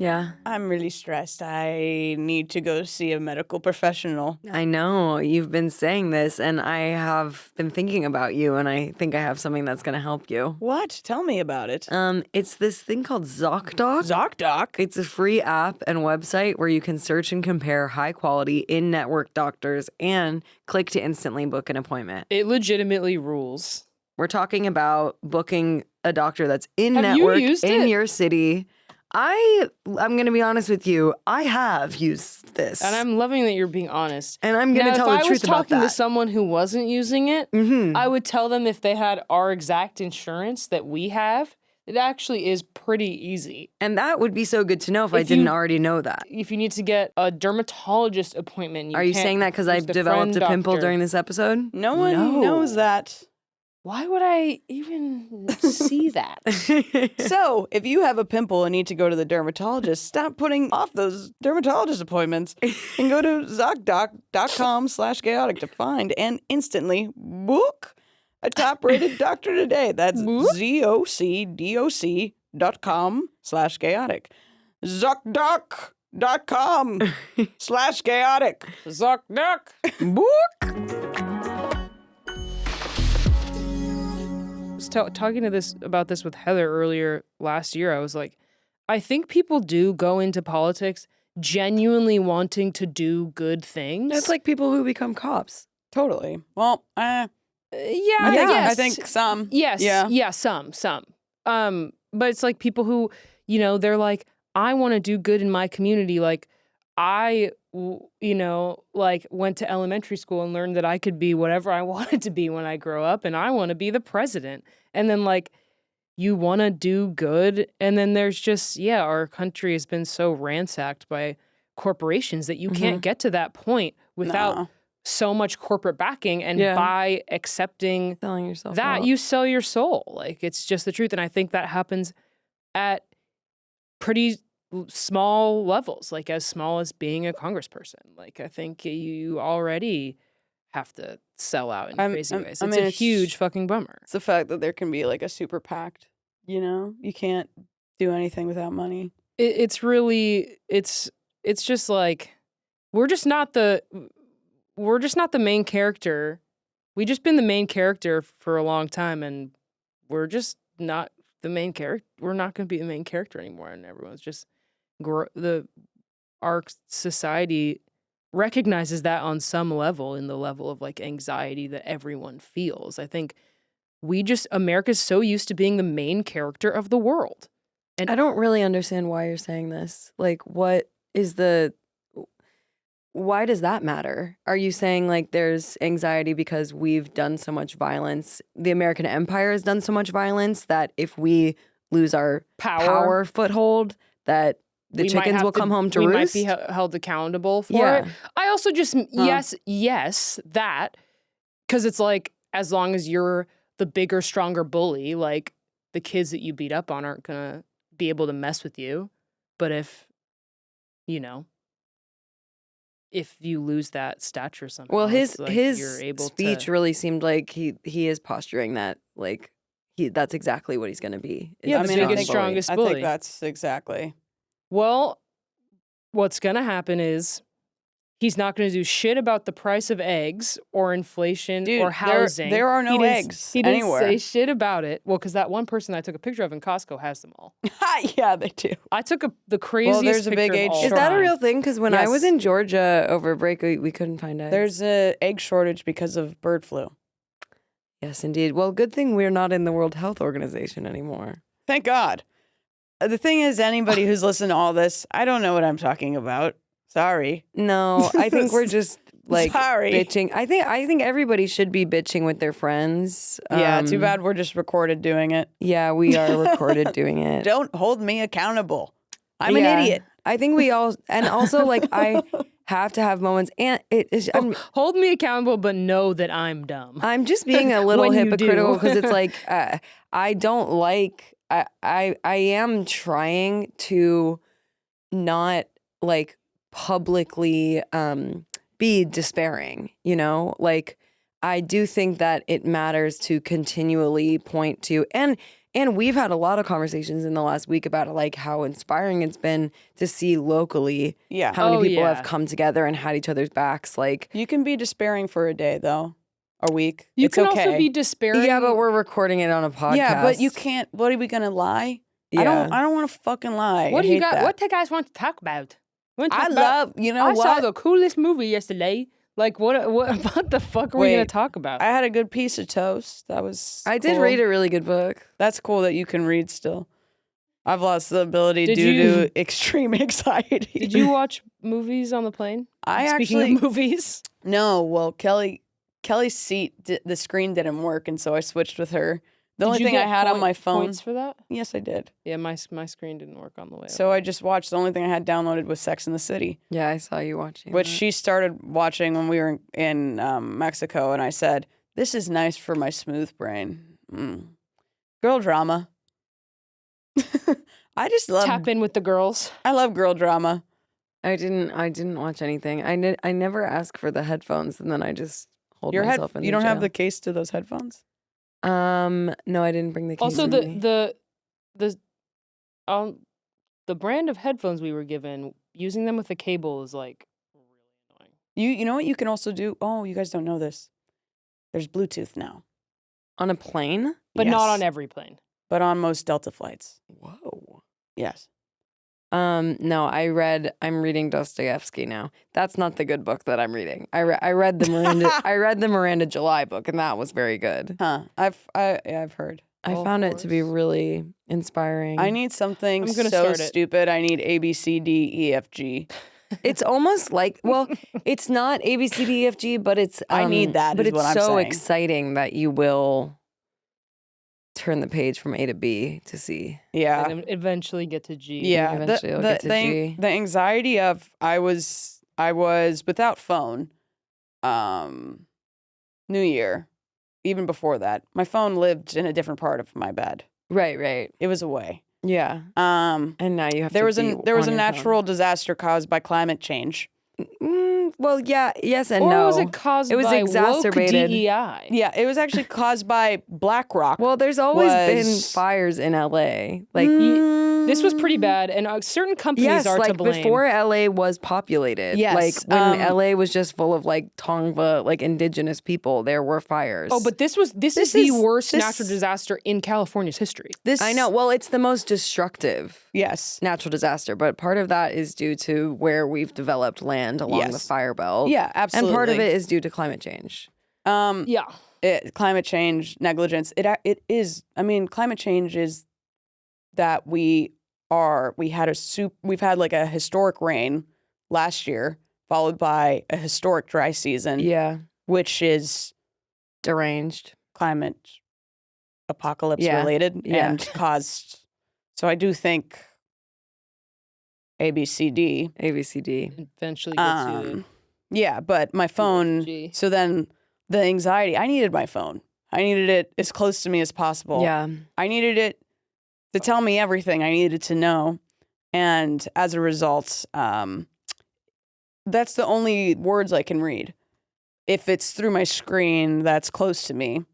[SPEAKER 2] Yeah.
[SPEAKER 4] I'm really stressed. I need to go see a medical professional.
[SPEAKER 2] I know you've been saying this, and I have been thinking about you, and I think I have something that's going to help you.
[SPEAKER 4] What? Tell me about it.
[SPEAKER 2] It's this thing called ZocDoc.
[SPEAKER 4] ZocDoc?
[SPEAKER 2] It's a free app and website where you can search and compare high-quality in-network doctors and click to instantly book an appointment.
[SPEAKER 3] It legitimately rules.
[SPEAKER 2] We're talking about booking a doctor that's
[SPEAKER 3] Have you
[SPEAKER 2] in-network
[SPEAKER 3] used
[SPEAKER 2] in
[SPEAKER 3] it?
[SPEAKER 2] your city. I'm going to be honest with you. I have used this.
[SPEAKER 3] And I'm loving that you're being honest.
[SPEAKER 2] And I'm going to tell the
[SPEAKER 3] If I was
[SPEAKER 2] truth about
[SPEAKER 3] talking to
[SPEAKER 2] that.
[SPEAKER 3] someone who wasn't using it, I would tell them if they had our exact insurance that we have, it actually is pretty easy.
[SPEAKER 2] And that would be so good to know if I
[SPEAKER 3] If you-
[SPEAKER 2] didn't already know that.
[SPEAKER 3] If you need to get a dermatologist appointment,
[SPEAKER 2] Are you
[SPEAKER 3] can't
[SPEAKER 2] saying that because I
[SPEAKER 3] use the
[SPEAKER 2] developed a
[SPEAKER 3] friend
[SPEAKER 2] pimple
[SPEAKER 3] doctor.
[SPEAKER 2] during this episode?
[SPEAKER 4] No one
[SPEAKER 3] No.
[SPEAKER 4] knows that.
[SPEAKER 3] Why would I even see that?
[SPEAKER 4] So, if you have a pimple and need to go to the dermatologist, stop putting off those dermatologist appointments and go to ZocDoc.com/chaotic to find and instantly book a top-rated doctor today. That's ZocDoc.com/chaotic. ZocDoc.com/chaotic.
[SPEAKER 3] ZocDoc.
[SPEAKER 2] Book.
[SPEAKER 3] I was talking about this with Heather earlier last year. I was like, I think people do go into politics genuinely wanting to do good things.
[SPEAKER 2] It's like people who become cops.
[SPEAKER 4] Totally. Well,
[SPEAKER 3] yeah,
[SPEAKER 4] I think some.
[SPEAKER 3] Yes.
[SPEAKER 4] Yeah.
[SPEAKER 3] Yeah. Some. But it's like people who, they're like, I want to do good in my community. Like, I, went to elementary school and learned that I could be whatever I wanted to be when I grow up, and I want to be the president. And then, you want to do good, and then there's just, our country has been so ransacked by corporations that you can't get to that point without so much corporate backing, and
[SPEAKER 2] Yeah.
[SPEAKER 3] by accepting
[SPEAKER 2] Selling yourself
[SPEAKER 3] that,
[SPEAKER 2] out.
[SPEAKER 3] you sell your soul. Like, it's just the truth. And I think that happens at pretty small levels, like as small as being a congressperson. Like, I think you already have to sell out in crazy ways. It's a huge fucking bummer.
[SPEAKER 4] It's the fact that there can be like a super PAC. You can't do anything without money.
[SPEAKER 3] It's really, it's just like, we're just not the main character. We just been the main character for a long time, and we're just not the main character. We're not going to be the main character anymore, and everyone's just our society recognizes that on some level, in the level of like anxiety that everyone feels. I think America's so used to being the main character of the world. And
[SPEAKER 2] I don't really understand why you're saying this. Like, why does that matter? Are you saying like there's anxiety because we've done so much violence? The American empire has done so much violence that if we lose our power foothold, that the chickens will come home to roost?
[SPEAKER 3] We might be held accountable for it. I also just, yes, that. Because it's like, as long as you're the bigger, stronger bully, like the kids that you beat up on aren't going to be able to mess with you. But if you lose that stature somehow,
[SPEAKER 2] well, his
[SPEAKER 3] you're able
[SPEAKER 2] speech really seemed like he is posturing that like that's exactly what he's going to be.
[SPEAKER 3] Yeah, the biggest, strongest bully.
[SPEAKER 4] I think that's exactly.
[SPEAKER 3] Well, what's going to happen is he's not going to do shit about the price of eggs or inflation or housing.
[SPEAKER 4] There are no eggs anywhere.
[SPEAKER 3] He didn't say shit about it. Well, because that one person I took a picture of in Costco has them all.
[SPEAKER 4] Yeah, they do.
[SPEAKER 3] I took the craziest
[SPEAKER 4] there's a big
[SPEAKER 3] picture
[SPEAKER 4] age
[SPEAKER 3] of all
[SPEAKER 2] Is that a
[SPEAKER 3] time.
[SPEAKER 2] real thing? Because when I was in Georgia over break, we couldn't find eggs.
[SPEAKER 4] There's an egg shortage because of bird flu.
[SPEAKER 2] Yes, indeed. Well, good thing we're not in the World Health Organization anymore.
[SPEAKER 4] Thank God. The thing is, anybody who's listened to all this, I don't know what I'm talking about. Sorry.
[SPEAKER 2] No, I think we're just like
[SPEAKER 4] Sorry.
[SPEAKER 2] bitching. I think everybody should be bitching with their friends.
[SPEAKER 4] Yeah, too bad we're just recorded doing it.
[SPEAKER 2] Yeah, we are recorded doing it.
[SPEAKER 4] Don't hold me accountable. I'm an idiot.
[SPEAKER 2] I think we all, and also like I have to have moments, and
[SPEAKER 3] hold me accountable, but know that I'm dumb.
[SPEAKER 2] I'm just being a little
[SPEAKER 3] When you
[SPEAKER 2] hypocritical
[SPEAKER 3] do.
[SPEAKER 2] because it's like I don't like. I am trying to not like publicly be despairing, like I do think that it matters to continually point to and we've had a lot of conversations in the last week about like how inspiring it's been to see locally how many people have come together and had each other's backs. Like,
[SPEAKER 4] you can be despairing for a day though. A week.
[SPEAKER 3] You can
[SPEAKER 4] okay.
[SPEAKER 3] also be despairing.
[SPEAKER 2] Yeah, but we're recording it on a podcast.
[SPEAKER 4] Yeah, but you can't. What are we gonna lie?
[SPEAKER 2] Yeah.
[SPEAKER 4] I don't want to fucking lie.
[SPEAKER 3] What
[SPEAKER 4] I
[SPEAKER 3] do you
[SPEAKER 4] hate
[SPEAKER 3] got?
[SPEAKER 4] that.
[SPEAKER 3] What do you guys want to talk about?
[SPEAKER 4] I
[SPEAKER 3] saw the coolest movie yesterday. Like, what the fuck are we gonna talk about?
[SPEAKER 4] I had a good piece of toast. That was.
[SPEAKER 2] I did read a really good book.
[SPEAKER 4] That's cool that you can read still. I've lost the ability due to extreme anxiety.
[SPEAKER 3] Did you watch movies on the plane? Speaking of movies.
[SPEAKER 4] No. Well, Kelly's seat, the screen didn't work, and so I switched with her. The only thing I had on my phone.
[SPEAKER 3] Points for that?
[SPEAKER 4] Yes, I did.
[SPEAKER 3] Yeah, my screen didn't work on the way.
[SPEAKER 4] So I just watched. The only thing I had downloaded was Sex and the City.
[SPEAKER 2] Yeah, I saw you watching.
[SPEAKER 4] Which she started watching when we were in Mexico, and I said, "This is nice for my smooth brain." Girl drama. I just love
[SPEAKER 3] tap in with the girls.
[SPEAKER 4] I love girl drama.
[SPEAKER 2] I didn't watch anything. I never ask for the headphones, and then I just hold myself in.
[SPEAKER 4] You don't have the case to those headphones?
[SPEAKER 2] No, I didn't bring the case.
[SPEAKER 3] Also,
[SPEAKER 2] with me.
[SPEAKER 3] the brand of headphones we were given, using them with a cable is like really annoying.
[SPEAKER 4] You know what you can also do? Oh, you guys don't know this. There's Bluetooth now.
[SPEAKER 2] On a plane?
[SPEAKER 3] But
[SPEAKER 4] Yes.
[SPEAKER 3] not on every plane.
[SPEAKER 4] But on most Delta flights.
[SPEAKER 2] Whoa.
[SPEAKER 4] Yes.
[SPEAKER 2] No, I'm reading Dostoevsky now. That's not the good book that I'm reading. I read the Miranda I read the Miranda July book, and that was very good.
[SPEAKER 4] Huh. I've heard.
[SPEAKER 2] I found it to be really inspiring.
[SPEAKER 4] I need something
[SPEAKER 3] I'm gonna
[SPEAKER 4] so
[SPEAKER 3] start it.
[SPEAKER 4] stupid. I need A, B, C, D, E, F, G.
[SPEAKER 2] It's almost like, well, it's not A, B, C, D, E, F, G, but it's
[SPEAKER 4] I need that,
[SPEAKER 2] But
[SPEAKER 4] is
[SPEAKER 2] it's
[SPEAKER 4] what I'm
[SPEAKER 2] so
[SPEAKER 4] saying.
[SPEAKER 2] exciting that you will turn the page from A to B to C.
[SPEAKER 4] Yeah.
[SPEAKER 3] And then eventually get to G.
[SPEAKER 4] Yeah.
[SPEAKER 2] Eventually you'll get to G.
[SPEAKER 4] The anxiety of I was without phone. New Year, even before that, my phone lived in a different part of my bed.
[SPEAKER 2] Right.
[SPEAKER 4] It was away.
[SPEAKER 2] Yeah. And now you have
[SPEAKER 4] There
[SPEAKER 2] to
[SPEAKER 4] was
[SPEAKER 2] be
[SPEAKER 4] a
[SPEAKER 2] on your
[SPEAKER 4] natural disaster caused by climate change.
[SPEAKER 2] Well, yeah, yes and
[SPEAKER 3] or
[SPEAKER 2] no.
[SPEAKER 3] was it caused
[SPEAKER 2] It was
[SPEAKER 3] by
[SPEAKER 2] exacerbated.
[SPEAKER 3] woke DEI?
[SPEAKER 4] Yeah, it was actually caused by BlackRock.
[SPEAKER 2] Well, there's always been
[SPEAKER 4] was-
[SPEAKER 2] fires in LA. Like
[SPEAKER 3] This was pretty bad, and certain companies
[SPEAKER 2] yes,
[SPEAKER 3] are to
[SPEAKER 2] like
[SPEAKER 3] blame.
[SPEAKER 2] before LA was populated.
[SPEAKER 4] Yes,
[SPEAKER 2] Like when LA was just full of like Tongva, like indigenous people, there were fires.
[SPEAKER 3] Oh, but this is the worst natural disaster in California's history.
[SPEAKER 2] I know. Well, it's the most destructive
[SPEAKER 4] Yes.
[SPEAKER 2] natural disaster, but part of that is due to where we've developed land along the fire belt.
[SPEAKER 4] Yeah, absolutely.
[SPEAKER 2] And part of it is due to climate change.
[SPEAKER 3] Yeah.
[SPEAKER 4] Climate change, negligence. It is. I mean, climate change is that we've had like a historic rain last year, followed by a historic dry season.
[SPEAKER 2] Yeah.
[SPEAKER 4] Which is
[SPEAKER 2] deranged,
[SPEAKER 4] climate apocalypse related and caused. So I do think ABCD
[SPEAKER 3] eventually gets you.
[SPEAKER 4] Yeah, but my phone. So then the anxiety. I needed my phone. I needed it as close to me as possible.
[SPEAKER 2] Yeah.
[SPEAKER 4] I needed it to tell me everything I needed to know. And as a result, that's the only words I can read. If it's through my screen that's close to me.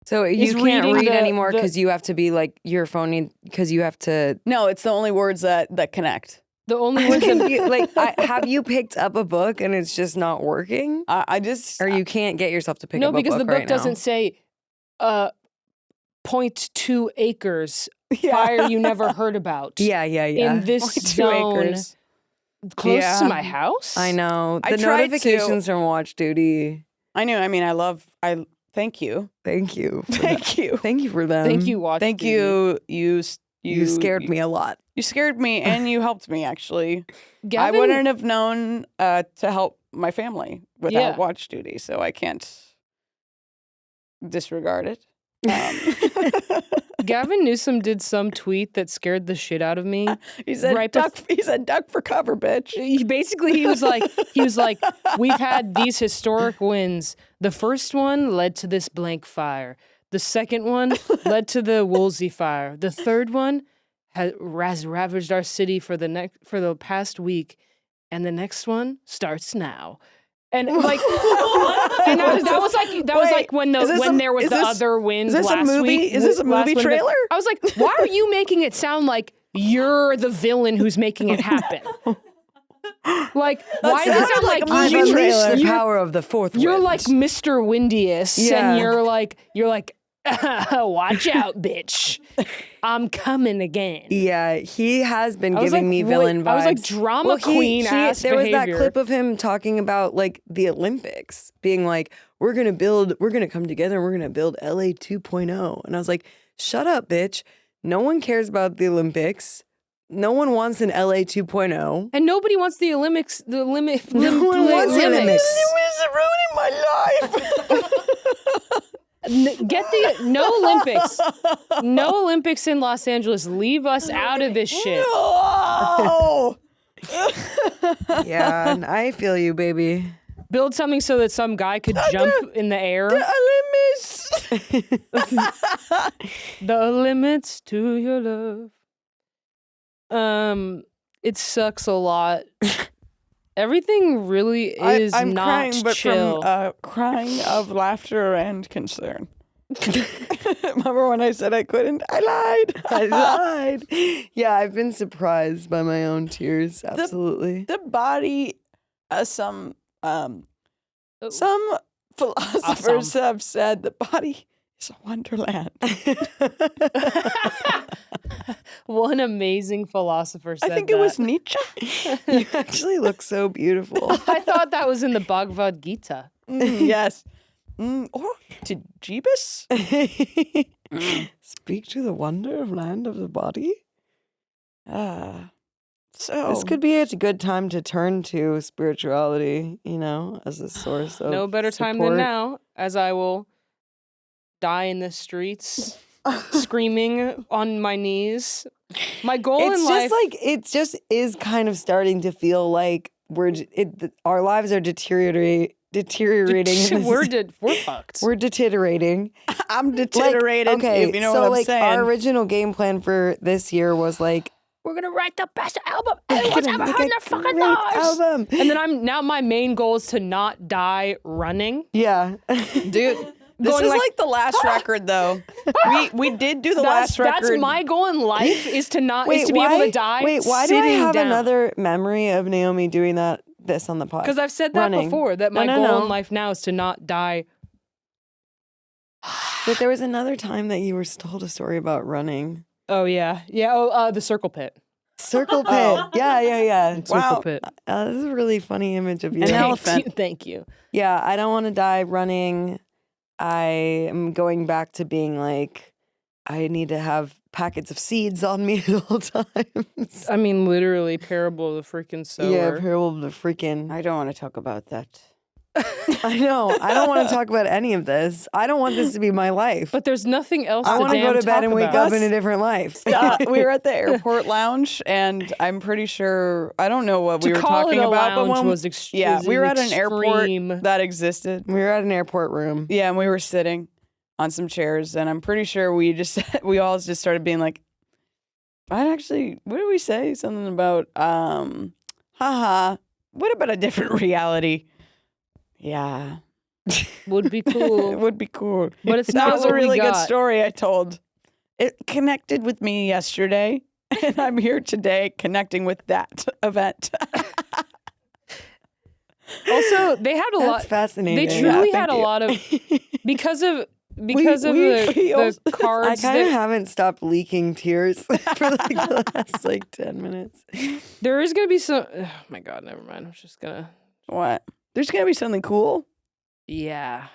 [SPEAKER 2] So you can't read anymore because you have to be like your phone because you have to.
[SPEAKER 4] No, it's the only words that connect.
[SPEAKER 3] The only words that
[SPEAKER 2] have you picked up a book and it's just not working?
[SPEAKER 4] Or
[SPEAKER 2] you can't get yourself to pick up a book.
[SPEAKER 3] No, because the book
[SPEAKER 2] right
[SPEAKER 3] doesn't
[SPEAKER 2] now.
[SPEAKER 3] say 0.2 acres fire you never heard about.
[SPEAKER 2] Yeah.
[SPEAKER 3] In this
[SPEAKER 4] 0.2
[SPEAKER 3] zone
[SPEAKER 4] acres.
[SPEAKER 3] close to my house.
[SPEAKER 2] I know.
[SPEAKER 4] I
[SPEAKER 2] The
[SPEAKER 4] tried
[SPEAKER 2] notifications from Watch Duty.
[SPEAKER 4] I knew. I mean, thank you.
[SPEAKER 2] Thank you.
[SPEAKER 4] Thank you.
[SPEAKER 2] Thank you for them.
[SPEAKER 3] Thank you, Watch
[SPEAKER 4] Thank
[SPEAKER 3] Duty.
[SPEAKER 4] you.
[SPEAKER 2] You scared me a lot.
[SPEAKER 4] You scared me and you helped me, actually.
[SPEAKER 3] Gavin,
[SPEAKER 4] I wouldn't have known to help my family without Watch Duty, so I can't disregard it.
[SPEAKER 3] Gavin Newsom did some tweet that scared the shit out of me.
[SPEAKER 4] He said, he said, duck for cover, bitch.
[SPEAKER 3] He was like, we've had these historic wins. The first one led to this blank fire. The second one led to the Woolsey fire. The third one has ravaged our city for the past week, and the next one starts now. And like, and that was like when there was the other wins last week.
[SPEAKER 4] Is this a movie trailer?
[SPEAKER 3] I was like, why are you making it sound like you're the villain who's making it happen? Like, why does it sound like
[SPEAKER 2] I've
[SPEAKER 3] you
[SPEAKER 2] unleashed the power of the fourth wind?
[SPEAKER 3] You're like Mr. Windiest, and you're like, watch out, bitch. I'm coming again.
[SPEAKER 2] Yeah, he has been giving me villain vibes.
[SPEAKER 3] I was like drama queen ass
[SPEAKER 2] There was that
[SPEAKER 3] behavior.
[SPEAKER 2] clip of him talking about like the Olympics, being like, we're gonna come together and we're gonna build LA 2.0. And I was like, shut up, bitch. No one cares about the Olympics. No one wants an LA 2.0.
[SPEAKER 3] And nobody wants the Olympics.
[SPEAKER 2] No one wants the Olympics.
[SPEAKER 4] It was ruining my life.
[SPEAKER 3] Get the no Olympics in Los Angeles. Leave us out of this shit.
[SPEAKER 4] No.
[SPEAKER 2] Yeah, and I feel you, baby.
[SPEAKER 3] Build something so that some guy could jump in the air. The limits to your love. It sucks a lot. Everything really is
[SPEAKER 4] I'm
[SPEAKER 3] not
[SPEAKER 4] crying, but
[SPEAKER 3] chill.
[SPEAKER 4] from crying of laughter and concern. Remember when I said I couldn't? I lied.
[SPEAKER 2] Yeah, I've been surprised by my own tears. Absolutely.
[SPEAKER 4] The body, some philosophers have said the body is a wonderland.
[SPEAKER 3] One amazing philosopher said
[SPEAKER 4] I think
[SPEAKER 3] that.
[SPEAKER 4] it was Nietzsche.
[SPEAKER 2] You actually look so beautiful.
[SPEAKER 3] I thought that was in the Bhagavad Gita.
[SPEAKER 4] Yes. Or to Jeebus?
[SPEAKER 2] Speak to the wonder of land of the body.
[SPEAKER 4] So
[SPEAKER 2] This could be a good time to turn to spirituality, as a source of
[SPEAKER 3] No better time than
[SPEAKER 2] support.
[SPEAKER 3] now, as I will die in the streets, screaming on my knees. My goal in life...
[SPEAKER 2] It just is kind of starting to feel like our lives are deteriorating deteriorating. in
[SPEAKER 3] we're
[SPEAKER 2] this-
[SPEAKER 3] fucked.
[SPEAKER 2] We're deteriorating.
[SPEAKER 4] I'm deteriorated.
[SPEAKER 2] Okay,
[SPEAKER 4] if you know
[SPEAKER 2] so
[SPEAKER 4] what I'm
[SPEAKER 2] like
[SPEAKER 4] saying.
[SPEAKER 2] our original game plan for this year was like
[SPEAKER 3] We're gonna write the best album
[SPEAKER 2] we're
[SPEAKER 3] anyone's
[SPEAKER 2] gonna
[SPEAKER 3] ever
[SPEAKER 2] make
[SPEAKER 3] heard in
[SPEAKER 2] a
[SPEAKER 3] their fucking
[SPEAKER 2] great
[SPEAKER 3] lives.
[SPEAKER 2] album.
[SPEAKER 3] And then now my main goal is to not die running.
[SPEAKER 2] Yeah.
[SPEAKER 4] Dude, this
[SPEAKER 3] Going
[SPEAKER 4] is
[SPEAKER 3] like-
[SPEAKER 4] like the last record though. we did do the last record.
[SPEAKER 3] That's my goal in life is to not
[SPEAKER 2] Wait,
[SPEAKER 3] is to be able to die.
[SPEAKER 2] Wait, why do I
[SPEAKER 3] sitting
[SPEAKER 2] have
[SPEAKER 3] down.
[SPEAKER 2] another memory of Naomi doing this on the pod?
[SPEAKER 3] Because I've said that
[SPEAKER 2] Running.
[SPEAKER 3] before, that my
[SPEAKER 2] No,
[SPEAKER 3] goal
[SPEAKER 2] no.
[SPEAKER 3] in life now is to not die.
[SPEAKER 2] But there was another time that you were told a story about running.
[SPEAKER 3] Oh, yeah. Yeah, the circle pit.
[SPEAKER 2] Circle pit.
[SPEAKER 4] Oh.
[SPEAKER 2] Yeah.
[SPEAKER 3] Circle
[SPEAKER 4] Wow.
[SPEAKER 3] pit.
[SPEAKER 2] This is a really funny image of you.
[SPEAKER 4] An
[SPEAKER 3] Thank
[SPEAKER 4] elephant.
[SPEAKER 3] you, thank you.
[SPEAKER 2] Yeah, I don't want to die running. I am going back to being like, I need to have packets of seeds on me at all times.
[SPEAKER 3] I mean, literally, parable of the freaking sower.
[SPEAKER 2] Yeah, parable of the freaking.
[SPEAKER 4] I don't want to talk about that.
[SPEAKER 2] I know. I don't want to talk about any of this. I don't want this to be my life.
[SPEAKER 3] But there's nothing else
[SPEAKER 2] I want to go to bed and wake up
[SPEAKER 3] about.
[SPEAKER 2] in a different life.
[SPEAKER 4] We were at the airport lounge, and I'm pretty sure I don't know what we were
[SPEAKER 3] call
[SPEAKER 4] talking
[SPEAKER 3] it a
[SPEAKER 4] about, but
[SPEAKER 3] lounge
[SPEAKER 4] when
[SPEAKER 3] was
[SPEAKER 4] yeah, we were at an
[SPEAKER 3] extreme.
[SPEAKER 4] airport that existed.
[SPEAKER 2] We were at an airport room.
[SPEAKER 4] Yeah, and we were sitting on some chairs, and I'm pretty sure we all just started being like, what did we say? Something about, haha, what about a different reality? Yeah.
[SPEAKER 3] Would be
[SPEAKER 4] It
[SPEAKER 3] cool.
[SPEAKER 4] would be cool.
[SPEAKER 3] But it's
[SPEAKER 4] That
[SPEAKER 3] not
[SPEAKER 4] was
[SPEAKER 3] what
[SPEAKER 4] a
[SPEAKER 3] we
[SPEAKER 4] really good
[SPEAKER 3] got.
[SPEAKER 4] story I told. It connected with me yesterday, and I'm here today connecting with that event.
[SPEAKER 3] Also, they had a
[SPEAKER 2] That's
[SPEAKER 3] lot.
[SPEAKER 2] fascinating.
[SPEAKER 3] They truly
[SPEAKER 4] Yeah,
[SPEAKER 3] had
[SPEAKER 4] thank
[SPEAKER 3] a
[SPEAKER 4] you.
[SPEAKER 3] lot of because of
[SPEAKER 4] we
[SPEAKER 3] the
[SPEAKER 4] also-
[SPEAKER 2] I
[SPEAKER 3] cards.
[SPEAKER 2] kind of
[SPEAKER 3] that,
[SPEAKER 2] haven't stopped leaking tears for like the last like 10 minutes.
[SPEAKER 3] there is gonna be some. Oh my god, never mind. I was just gonna.
[SPEAKER 4] What? There's gonna be something cool.
[SPEAKER 3] Yeah,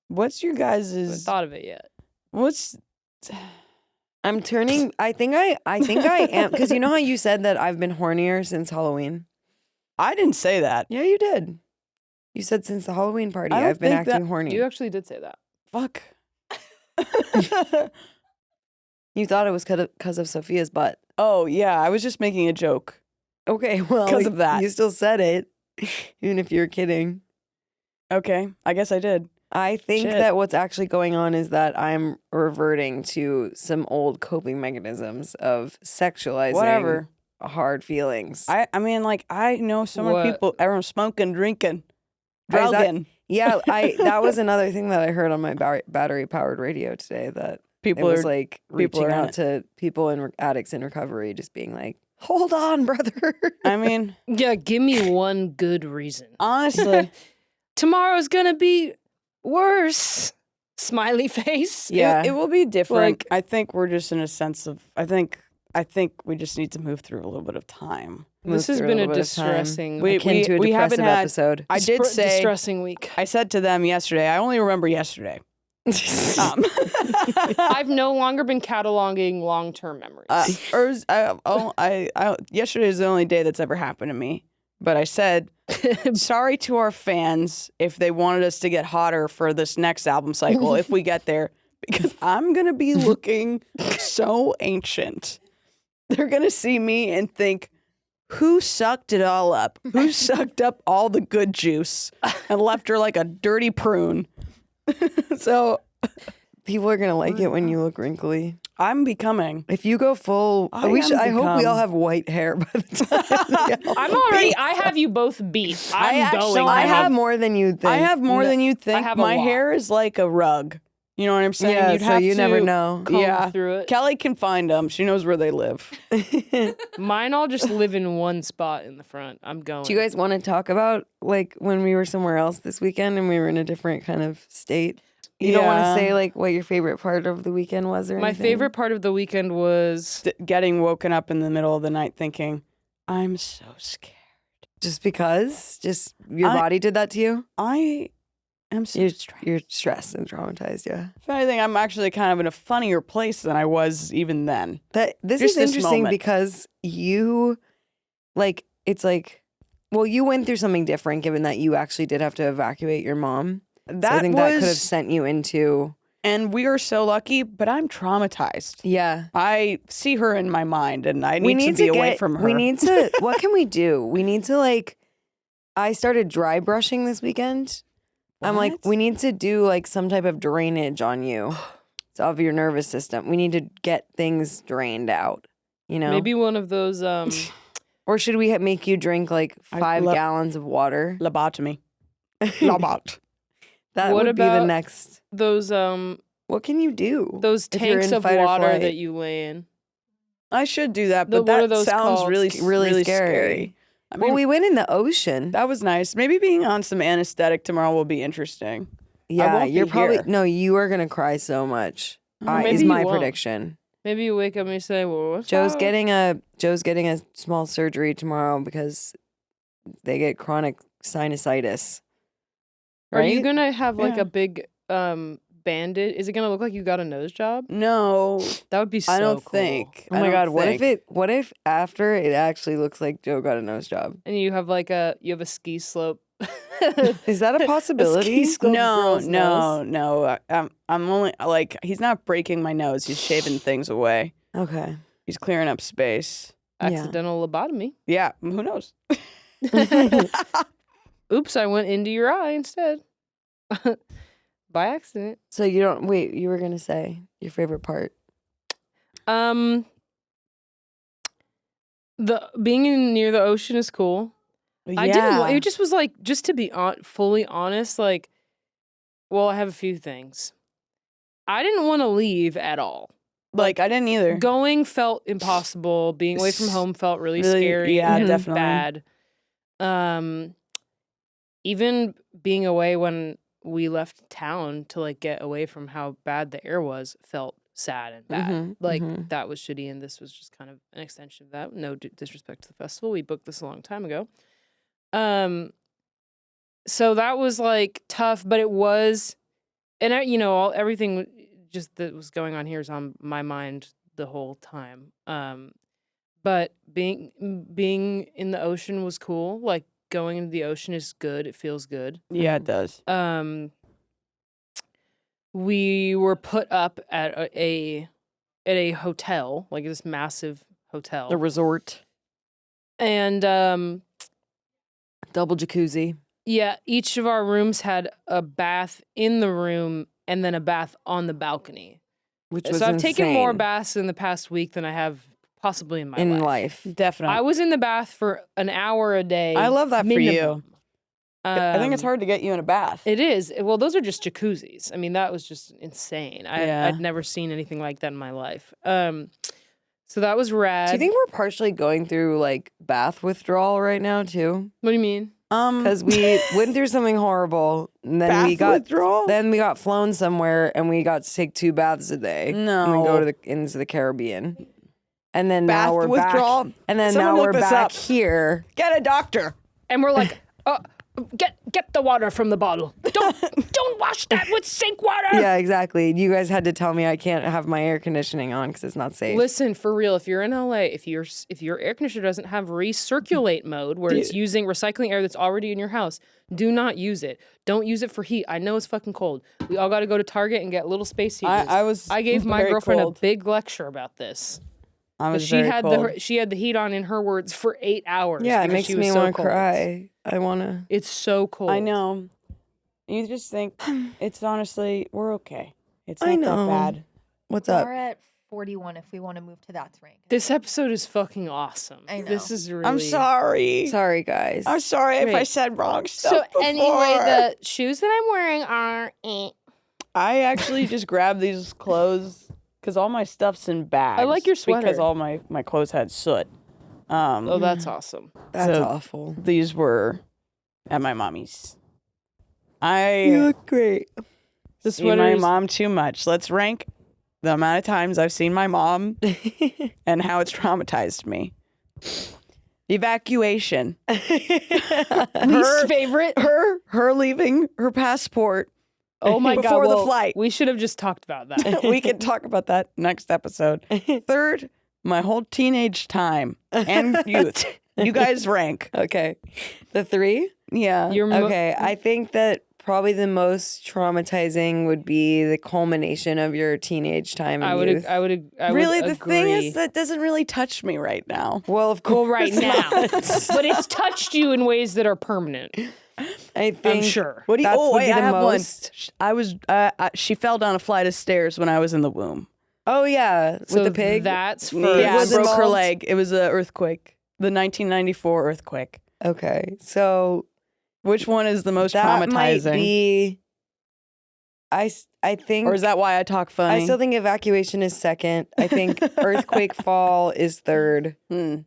[SPEAKER 4] What's your
[SPEAKER 3] I haven't
[SPEAKER 4] guys'?
[SPEAKER 3] thought of it yet.
[SPEAKER 4] What's?
[SPEAKER 2] I'm turning. I think I am because you know how you said that I've been hornier since Halloween.
[SPEAKER 4] I didn't say that.
[SPEAKER 2] Yeah, you did. You said since the Halloween party,
[SPEAKER 4] I don't
[SPEAKER 2] I've been
[SPEAKER 4] think that-
[SPEAKER 2] acting horny.
[SPEAKER 3] You actually did say that.
[SPEAKER 4] Fuck.
[SPEAKER 2] You thought it was because of Sophia's butt.
[SPEAKER 4] Oh yeah, I was just making a joke.
[SPEAKER 2] Okay, well,
[SPEAKER 4] 'Cause of that.
[SPEAKER 2] you still said it, even if you're kidding.
[SPEAKER 4] Okay, I guess I did.
[SPEAKER 2] I think
[SPEAKER 4] Shit.
[SPEAKER 2] that what's actually going on is that I'm reverting to some old coping mechanisms of sexualizing
[SPEAKER 4] Whatever.
[SPEAKER 2] hard feelings.
[SPEAKER 4] I mean, like I know so many
[SPEAKER 3] What?
[SPEAKER 4] people. Everyone's smoking, drinking,
[SPEAKER 2] Is that-
[SPEAKER 4] drugging.
[SPEAKER 2] Yeah, that was another thing that I heard on my battery powered radio today. That
[SPEAKER 4] People
[SPEAKER 2] it was
[SPEAKER 4] are
[SPEAKER 2] like
[SPEAKER 4] people
[SPEAKER 2] reaching
[SPEAKER 4] are in
[SPEAKER 2] out to people in addicts in recovery, just being like, "Hold on, brother."
[SPEAKER 4] I mean,
[SPEAKER 3] Yeah, give me one good reason.
[SPEAKER 4] honestly,
[SPEAKER 3] Tomorrow's gonna be worse. Smiley face.
[SPEAKER 2] Yeah.
[SPEAKER 4] it will be different.
[SPEAKER 3] Like-
[SPEAKER 4] I think we're just in a sense of. I think we just need to move through a little bit of time.
[SPEAKER 3] This has
[SPEAKER 2] Move through
[SPEAKER 3] been a
[SPEAKER 2] little bit of time.
[SPEAKER 3] distressing,
[SPEAKER 2] Akin to a
[SPEAKER 4] we haven't
[SPEAKER 2] depressive
[SPEAKER 4] had-
[SPEAKER 2] episode.
[SPEAKER 4] I did say.
[SPEAKER 3] distressing week.
[SPEAKER 4] I said to them yesterday. I only remember yesterday.
[SPEAKER 3] I've no longer been cataloging long-term memories.
[SPEAKER 4] Yesterday is the only day that's ever happened to me. But I said, sorry to our fans if they wanted us to get hotter for this next album cycle, if we get there, because I'm going to be looking so ancient. They're going to see me and think, who sucked it all up? Who sucked up all the good juice and left her like a dirty prune? So
[SPEAKER 2] People are gonna like it when you look wrinkly.
[SPEAKER 4] I'm becoming.
[SPEAKER 2] If you go full,
[SPEAKER 4] I
[SPEAKER 2] I hope we all
[SPEAKER 4] become-
[SPEAKER 2] have white hair by the time.
[SPEAKER 3] I'm already. I have you both beat. I'm
[SPEAKER 4] actually-
[SPEAKER 3] going.
[SPEAKER 2] I
[SPEAKER 4] I
[SPEAKER 2] have
[SPEAKER 4] have-
[SPEAKER 2] more than you think.
[SPEAKER 4] I have more
[SPEAKER 3] No,
[SPEAKER 4] than you think.
[SPEAKER 3] have a
[SPEAKER 4] My
[SPEAKER 3] lot.
[SPEAKER 4] hair is like a rug. You know what I'm saying?
[SPEAKER 2] Yeah,
[SPEAKER 4] You'd
[SPEAKER 2] so
[SPEAKER 4] have
[SPEAKER 2] you
[SPEAKER 4] to
[SPEAKER 2] never know.
[SPEAKER 3] comb
[SPEAKER 4] Yeah.
[SPEAKER 3] through it.
[SPEAKER 4] Kelly can find them. She knows where they live.
[SPEAKER 3] Mine all just live in one spot in the front. I'm going.
[SPEAKER 2] Do you guys want to talk about like when we were somewhere else this weekend and we were in a different kind of state? You don't want to
[SPEAKER 4] Yeah.
[SPEAKER 2] say like what your favorite part of the weekend was or
[SPEAKER 3] My
[SPEAKER 2] anything?
[SPEAKER 3] favorite part of the weekend was
[SPEAKER 4] Getting woken up in the middle of the night thinking, I'm so scared.
[SPEAKER 2] Just because? Just your
[SPEAKER 4] I-
[SPEAKER 2] body did that to you?
[SPEAKER 4] I am so stressed.
[SPEAKER 2] You're stressed and traumatized, yeah.
[SPEAKER 4] If anything, I'm actually kind of in a funnier place than I was even then.
[SPEAKER 2] This
[SPEAKER 4] Just
[SPEAKER 2] is
[SPEAKER 4] this
[SPEAKER 2] interesting
[SPEAKER 4] moment.
[SPEAKER 2] because you it's like well, you went through something different given that you actually did have to evacuate your mom.
[SPEAKER 4] That
[SPEAKER 2] So I think
[SPEAKER 4] was,
[SPEAKER 2] that could have sent you into
[SPEAKER 4] and we are so lucky, but I'm traumatized.
[SPEAKER 2] yeah.
[SPEAKER 4] I see her in my mind, and I need to be away from her.
[SPEAKER 2] We need to. What can we do? We need to like I started dry brushing this weekend. I'm like,
[SPEAKER 4] What?
[SPEAKER 2] we need to do like some type of drainage on you. It's of your nervous system. We need to get things drained out, you know?
[SPEAKER 3] Maybe one of those.
[SPEAKER 2] Or should we make you drink like
[SPEAKER 4] I
[SPEAKER 2] 5
[SPEAKER 4] love-
[SPEAKER 2] gallons of water?
[SPEAKER 4] Lobotomy. Lobot.
[SPEAKER 2] That
[SPEAKER 3] What
[SPEAKER 2] would be the
[SPEAKER 3] about
[SPEAKER 2] next.
[SPEAKER 3] those
[SPEAKER 2] What can you do?
[SPEAKER 3] those
[SPEAKER 2] if you're
[SPEAKER 3] tanks
[SPEAKER 2] in
[SPEAKER 3] of
[SPEAKER 2] fight or
[SPEAKER 3] water
[SPEAKER 2] flight?
[SPEAKER 3] that you lay in.
[SPEAKER 4] I should do that,
[SPEAKER 3] The-
[SPEAKER 4] but
[SPEAKER 3] what are
[SPEAKER 4] that
[SPEAKER 3] those
[SPEAKER 4] sounds
[SPEAKER 3] called?
[SPEAKER 4] really,
[SPEAKER 2] Really
[SPEAKER 4] really
[SPEAKER 2] scary.
[SPEAKER 4] scary. I mean,
[SPEAKER 2] Well, we went in the ocean.
[SPEAKER 4] that was nice. Maybe being on some anesthetic tomorrow will be interesting.
[SPEAKER 2] Yeah,
[SPEAKER 4] won't be
[SPEAKER 2] you're probably
[SPEAKER 4] here.
[SPEAKER 2] no. You are gonna cry so much.
[SPEAKER 3] maybe
[SPEAKER 2] Is
[SPEAKER 3] you
[SPEAKER 2] my
[SPEAKER 3] won't.
[SPEAKER 2] prediction.
[SPEAKER 3] Maybe you wake up and you say, "Well, what's
[SPEAKER 2] Joe's
[SPEAKER 3] up?"
[SPEAKER 2] getting a small surgery tomorrow because they get chronic sinusitis.
[SPEAKER 3] Are you
[SPEAKER 2] Right?
[SPEAKER 3] gonna have like
[SPEAKER 4] Yeah.
[SPEAKER 3] a big bandage? Is it gonna look like you got a nose job?
[SPEAKER 4] No,
[SPEAKER 3] That would be so
[SPEAKER 4] I don't
[SPEAKER 3] cool.
[SPEAKER 4] think.
[SPEAKER 2] Oh
[SPEAKER 4] I
[SPEAKER 2] my
[SPEAKER 4] don't
[SPEAKER 2] god!
[SPEAKER 4] think.
[SPEAKER 2] What if after it actually looks like Joe got a nose job?
[SPEAKER 3] And you have like a ski slope.
[SPEAKER 2] Is that a possibility?
[SPEAKER 3] slope
[SPEAKER 4] No,
[SPEAKER 3] girl's
[SPEAKER 4] no,
[SPEAKER 3] nose.
[SPEAKER 4] no. I'm only like he's not breaking my nose. He's shaving things away.
[SPEAKER 2] Okay.
[SPEAKER 4] He's clearing up space.
[SPEAKER 3] Accidental lobotomy.
[SPEAKER 4] Yeah, who knows?
[SPEAKER 3] Oops, I went into your eye instead. By accident.
[SPEAKER 2] So you don't wait. You were gonna say your favorite part.
[SPEAKER 3] The being near the ocean is cool. I didn't. It just was like, just to be fully honest, like, well, I have a few things. I didn't want to leave at all.
[SPEAKER 4] like I didn't either.
[SPEAKER 3] Going felt impossible. Being away from home felt really scary.
[SPEAKER 4] Yeah,
[SPEAKER 3] and
[SPEAKER 4] definitely.
[SPEAKER 3] bad. Even being away when we left town to like get away from how bad the air was felt sad and bad.
[SPEAKER 2] Mhm,
[SPEAKER 3] Like
[SPEAKER 2] mhm.
[SPEAKER 3] that was shitty, and this was just kind of an extension of that. No disrespect to the festival. We booked this a long time ago. So that was like tough, but it was, and everything just that was going on here is on my mind the whole time. But being in the ocean was cool. Like going into the ocean is good. It feels good.
[SPEAKER 4] Yeah, it does.
[SPEAKER 3] We were put up at a hotel, like this massive hotel.
[SPEAKER 2] The resort,
[SPEAKER 3] And
[SPEAKER 2] double jacuzzi.
[SPEAKER 3] yeah, each of our rooms had a bath in the room and then a bath on the balcony.
[SPEAKER 2] Which was
[SPEAKER 3] So I've taken more
[SPEAKER 2] insane
[SPEAKER 3] baths in the past week than I have possibly in my
[SPEAKER 2] in
[SPEAKER 3] life.
[SPEAKER 2] life.
[SPEAKER 4] Definitely.
[SPEAKER 3] I was in the bath for an hour a day.
[SPEAKER 4] I love that for you.
[SPEAKER 3] minimum.
[SPEAKER 4] I think it's hard to get you in a bath.
[SPEAKER 3] It is. Well, those are just jacuzzis. I mean, that was just insane.
[SPEAKER 4] Yeah.
[SPEAKER 3] I'd never seen anything like that in my life. So that was rad.
[SPEAKER 2] Do you think we're partially going through like bath withdrawal right now too?
[SPEAKER 3] What do you mean?
[SPEAKER 2] Because we went through something horrible, and then
[SPEAKER 4] bath
[SPEAKER 2] we got
[SPEAKER 4] withdrawal?
[SPEAKER 2] flown somewhere, and we got to take 2 baths a day. and then
[SPEAKER 4] No.
[SPEAKER 2] go to into the Caribbean, and then
[SPEAKER 4] Bath
[SPEAKER 2] now we're
[SPEAKER 4] withdrawal?
[SPEAKER 2] back. And then
[SPEAKER 4] Someone
[SPEAKER 2] now
[SPEAKER 4] look
[SPEAKER 2] we're
[SPEAKER 4] this
[SPEAKER 2] back
[SPEAKER 4] up.
[SPEAKER 2] here.
[SPEAKER 4] Get a doctor.
[SPEAKER 3] And we're like, get the water from the bottle. Don't wash that with sink water.
[SPEAKER 2] Yeah, exactly. You guys had to tell me I can't have my air conditioning on because it's not safe.
[SPEAKER 3] Listen, for real, if you're in LA, if your air conditioner doesn't have recirculate mode where it's using recycling air that's already in your house, do not use it. Don't use it for heat. I know it's fucking cold. We all got to go to Target and get little space heaters. I gave my
[SPEAKER 4] very
[SPEAKER 3] girlfriend
[SPEAKER 4] cold.
[SPEAKER 3] a big lecture about this.
[SPEAKER 4] I was
[SPEAKER 3] She
[SPEAKER 4] very
[SPEAKER 3] had
[SPEAKER 4] cold.
[SPEAKER 3] she had the heat on, in her words, for 8 hours.
[SPEAKER 2] Yeah, it
[SPEAKER 3] because
[SPEAKER 2] makes
[SPEAKER 3] she
[SPEAKER 2] me
[SPEAKER 3] was so
[SPEAKER 2] want to
[SPEAKER 3] cold.
[SPEAKER 2] cry. I want to.
[SPEAKER 3] It's so cold.
[SPEAKER 4] I know. You just think it's honestly we're okay. It's not
[SPEAKER 2] I know.
[SPEAKER 4] that bad.
[SPEAKER 2] What's up?
[SPEAKER 5] We're at 41 if we want to move to that rank.
[SPEAKER 3] This episode is fucking awesome.
[SPEAKER 5] I know.
[SPEAKER 3] This is really.
[SPEAKER 4] I'm sorry.
[SPEAKER 2] Sorry, guys.
[SPEAKER 4] I'm sorry if I
[SPEAKER 3] Great.
[SPEAKER 4] said wrong stuff.
[SPEAKER 3] So
[SPEAKER 4] before.
[SPEAKER 3] anyway, the shoes that I'm wearing are.
[SPEAKER 4] I actually just grabbed these clothes because all my stuff's in bags.
[SPEAKER 3] like your
[SPEAKER 4] because
[SPEAKER 3] sweater.
[SPEAKER 4] all my clothes had soot.
[SPEAKER 3] Oh, that's awesome.
[SPEAKER 2] That's
[SPEAKER 4] So-
[SPEAKER 2] awful.
[SPEAKER 4] These were at my mommy's.
[SPEAKER 2] You
[SPEAKER 4] I
[SPEAKER 2] look great.
[SPEAKER 3] The
[SPEAKER 4] see my
[SPEAKER 3] sweater is-
[SPEAKER 4] mom too much. Let's rank the amount of times I've seen my mom and how it's traumatized me. Evacuation.
[SPEAKER 3] Least favorite.
[SPEAKER 4] Her leaving her passport.
[SPEAKER 3] Oh my god!
[SPEAKER 4] before the
[SPEAKER 3] well,
[SPEAKER 4] flight.
[SPEAKER 3] we should have just talked about that.
[SPEAKER 4] We can talk about that next episode. Third, my whole teenage time and youth. You guys rank.
[SPEAKER 2] Okay. The 3?
[SPEAKER 4] Yeah.
[SPEAKER 3] You're
[SPEAKER 2] Okay. I think that probably the most traumatizing would be the culmination of your teenage time and youth.
[SPEAKER 3] I would
[SPEAKER 4] Really, the
[SPEAKER 3] agree.
[SPEAKER 4] thing is that doesn't really touch me right now.
[SPEAKER 2] Well, of course.
[SPEAKER 3] Well, right now, but it's touched you in ways that are permanent.
[SPEAKER 2] I think
[SPEAKER 3] I'm sure.
[SPEAKER 4] What do you?
[SPEAKER 2] That's
[SPEAKER 4] Oh,
[SPEAKER 2] would
[SPEAKER 4] wait,
[SPEAKER 2] be
[SPEAKER 4] I
[SPEAKER 2] the
[SPEAKER 4] have
[SPEAKER 2] most-
[SPEAKER 4] she fell down a flight of stairs when I was in the womb.
[SPEAKER 2] Oh yeah, with
[SPEAKER 3] So
[SPEAKER 2] the pig.
[SPEAKER 3] That's
[SPEAKER 4] Yeah,
[SPEAKER 3] first.
[SPEAKER 4] I
[SPEAKER 2] was
[SPEAKER 4] broke her
[SPEAKER 2] involved?
[SPEAKER 4] leg. It was an earthquake, the 1994 earthquake.
[SPEAKER 2] Okay, so
[SPEAKER 4] Which one is the most
[SPEAKER 2] that might
[SPEAKER 4] traumatizing?
[SPEAKER 2] be. I think.
[SPEAKER 4] Or is that why I talk funny?
[SPEAKER 2] I still think evacuation is second. I think earthquake fall is third,
[SPEAKER 4] Hmm.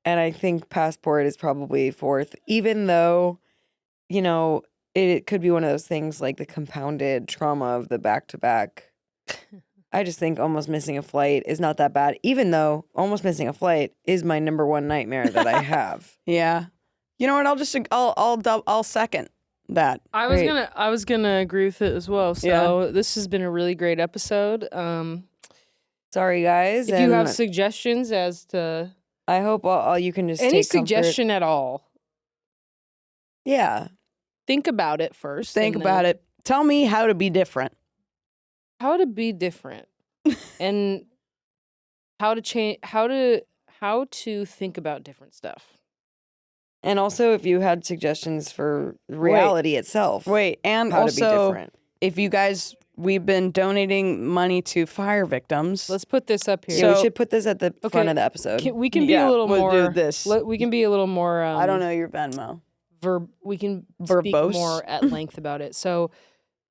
[SPEAKER 2] and I think passport is probably fourth. Even though, it could be one of those things like the compounded trauma of the back-to-back. I just think almost missing a flight is not that bad, even though almost missing a flight is my number one nightmare that I have.
[SPEAKER 4] Yeah. You know what? I'll second that.
[SPEAKER 2] Great.
[SPEAKER 3] I was gonna agree with it as well. So this has been a really great episode.
[SPEAKER 2] Sorry, guys.
[SPEAKER 3] If you
[SPEAKER 2] and
[SPEAKER 3] have suggestions as to
[SPEAKER 2] I hope all you can just
[SPEAKER 3] any
[SPEAKER 2] take comfort.
[SPEAKER 3] suggestion at all,
[SPEAKER 2] Yeah.
[SPEAKER 3] think about it first.
[SPEAKER 4] Think about it. Tell me how to be different.
[SPEAKER 3] How to be different, and how to change. How to think about different stuff.
[SPEAKER 2] And also, if you had suggestions for reality itself,
[SPEAKER 4] Wait, and
[SPEAKER 2] how to be
[SPEAKER 4] also,
[SPEAKER 2] different.
[SPEAKER 4] if you guys, we've been donating money to fire victims.
[SPEAKER 3] Let's put this up here.
[SPEAKER 2] Yeah, we
[SPEAKER 4] So-
[SPEAKER 2] should put this at the front
[SPEAKER 3] Okay,
[SPEAKER 2] of the episode.
[SPEAKER 3] we can be
[SPEAKER 4] Yeah,
[SPEAKER 3] a little
[SPEAKER 4] we'll
[SPEAKER 3] more.
[SPEAKER 4] do this.
[SPEAKER 3] We can be a little more.
[SPEAKER 4] I don't know your Venmo.
[SPEAKER 3] We can
[SPEAKER 4] Verbose?
[SPEAKER 3] speak more at length about it. So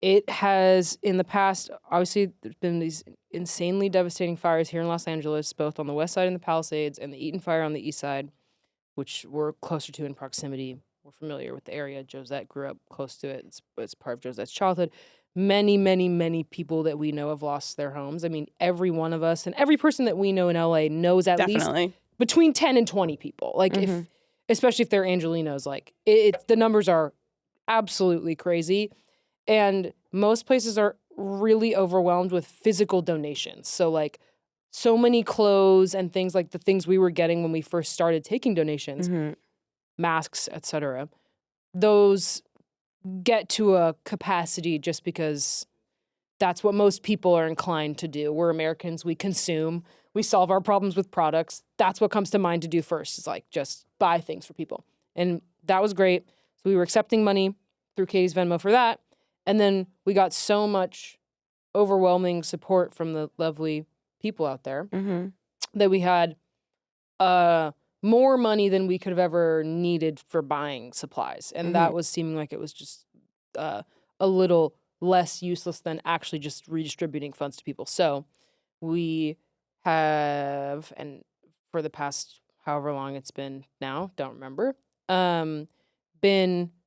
[SPEAKER 3] it has in the past, obviously, there's been these insanely devastating fires here in Los Angeles, both on the west side and the Palisades, and the Eaton fire on the east side, which we're closer to in proximity. We're familiar with the area. Josette grew up close to it. It's part of Josette's childhood. Many, many, many people that we know have lost their homes. I mean, every one of us and every person that we know in LA knows at least
[SPEAKER 4] Definitely.
[SPEAKER 3] between 10 and 20 people. Like if especially if they're Angelinos, like the numbers are absolutely crazy. And most places are really overwhelmed with physical donations. So like so many clothes and things like the things we were getting when we first started taking donations, masks, etc. Those get to a capacity just because that's what most people are inclined to do. We're Americans, we consume, we solve our problems with products. That's what comes to mind to do first. It's like just buy things for people. And that was great. So we were accepting money through Katie's Venmo for that. And then we got so much overwhelming support from the lovely people out there that we had more money than we could have ever needed for buying supplies. And that was seeming like it was just a little less useless than actually just redistributing funds to people. So we have, and for the past however long it's been now, don't remember, been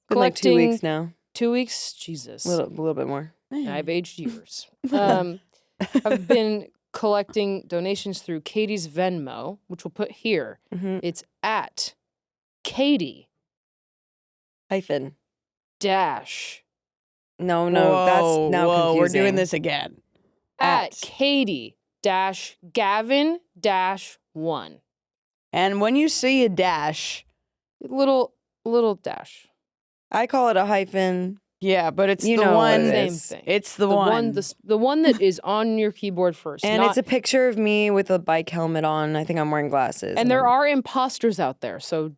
[SPEAKER 3] collecting
[SPEAKER 2] like 2 weeks now.
[SPEAKER 3] 2 weeks? Jesus.
[SPEAKER 2] A little bit more.
[SPEAKER 3] I've aged years. I've been collecting donations through Katie's Venmo, which we'll put here. It's at Katie
[SPEAKER 2] Hyphen.
[SPEAKER 3] dash
[SPEAKER 2] No, that's now confusing.
[SPEAKER 4] We're doing this again.
[SPEAKER 3] at Katie dash Gavin dash 1.
[SPEAKER 4] And when you see a dash,
[SPEAKER 3] Little dash.
[SPEAKER 2] I call it a hyphen.
[SPEAKER 4] yeah, but it's
[SPEAKER 2] You
[SPEAKER 4] the
[SPEAKER 2] know what
[SPEAKER 4] one.
[SPEAKER 2] it
[SPEAKER 3] Same
[SPEAKER 2] is.
[SPEAKER 3] thing.
[SPEAKER 4] It's the one.
[SPEAKER 3] The one that is on your keyboard first.
[SPEAKER 2] And
[SPEAKER 3] not-
[SPEAKER 2] it's a picture of me with a bike helmet on. I think I'm wearing glasses.
[SPEAKER 3] and there are imposters out there, so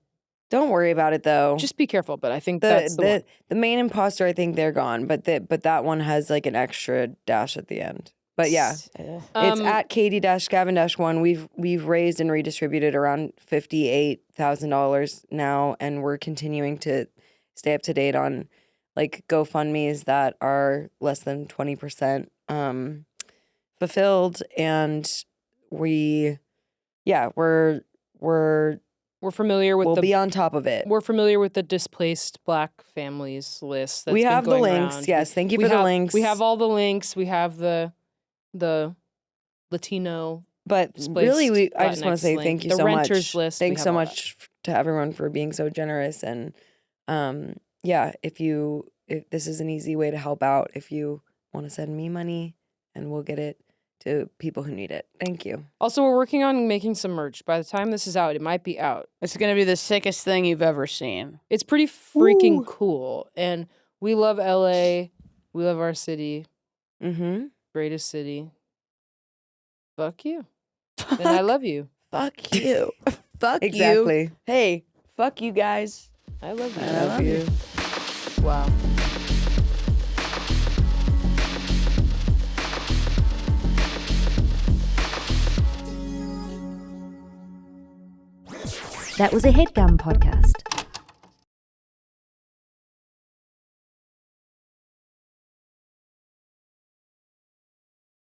[SPEAKER 2] Don't worry about it though.
[SPEAKER 3] just be careful. But I think that's the one.
[SPEAKER 2] the main imposter, I think they're gone, but that one has like an extra dash at the end. But yeah, it's at Katie-Gavin-1. We've raised and redistributed around $58,000 now, and we're continuing to stay up to date on like GoFundMe's that are less than 20% fulfilled, and we're
[SPEAKER 3] familiar with
[SPEAKER 2] we'll be on top of it.
[SPEAKER 3] We're familiar with the displaced Black families list. That's
[SPEAKER 2] We
[SPEAKER 3] been
[SPEAKER 2] have the
[SPEAKER 3] going
[SPEAKER 2] links.
[SPEAKER 3] around.
[SPEAKER 2] Yes, thank you
[SPEAKER 3] We
[SPEAKER 2] for the
[SPEAKER 3] have-
[SPEAKER 2] links.
[SPEAKER 3] We have all the links. We have the Latino.
[SPEAKER 2] But
[SPEAKER 3] displaced
[SPEAKER 2] really, I just want
[SPEAKER 3] Latinx
[SPEAKER 2] to say
[SPEAKER 3] link.
[SPEAKER 2] thank you
[SPEAKER 3] The
[SPEAKER 2] so much.
[SPEAKER 3] renters list, we
[SPEAKER 2] Thanks
[SPEAKER 3] have
[SPEAKER 2] so
[SPEAKER 3] all that.
[SPEAKER 2] much to everyone for being so generous. And yeah, if this is an easy way to help out, if you want to send me money, and we'll get it to people who need it. Thank you.
[SPEAKER 3] Also, we're working on making some merch. By the time this is out, it might be out.
[SPEAKER 4] It's gonna be the sickest thing you've ever seen.
[SPEAKER 3] It's pretty freaking cool. And We love LA. We love our city.
[SPEAKER 2] Mm-hmm.
[SPEAKER 3] Greatest city. Fuck you. And I love you.
[SPEAKER 4] Fuck you. Fuck you.
[SPEAKER 2] Exactly.
[SPEAKER 4] Hey, fuck you guys.
[SPEAKER 3] I love you.
[SPEAKER 2] I love you.
[SPEAKER 3] Wow.
[SPEAKER 1] That was a Headgum podcast.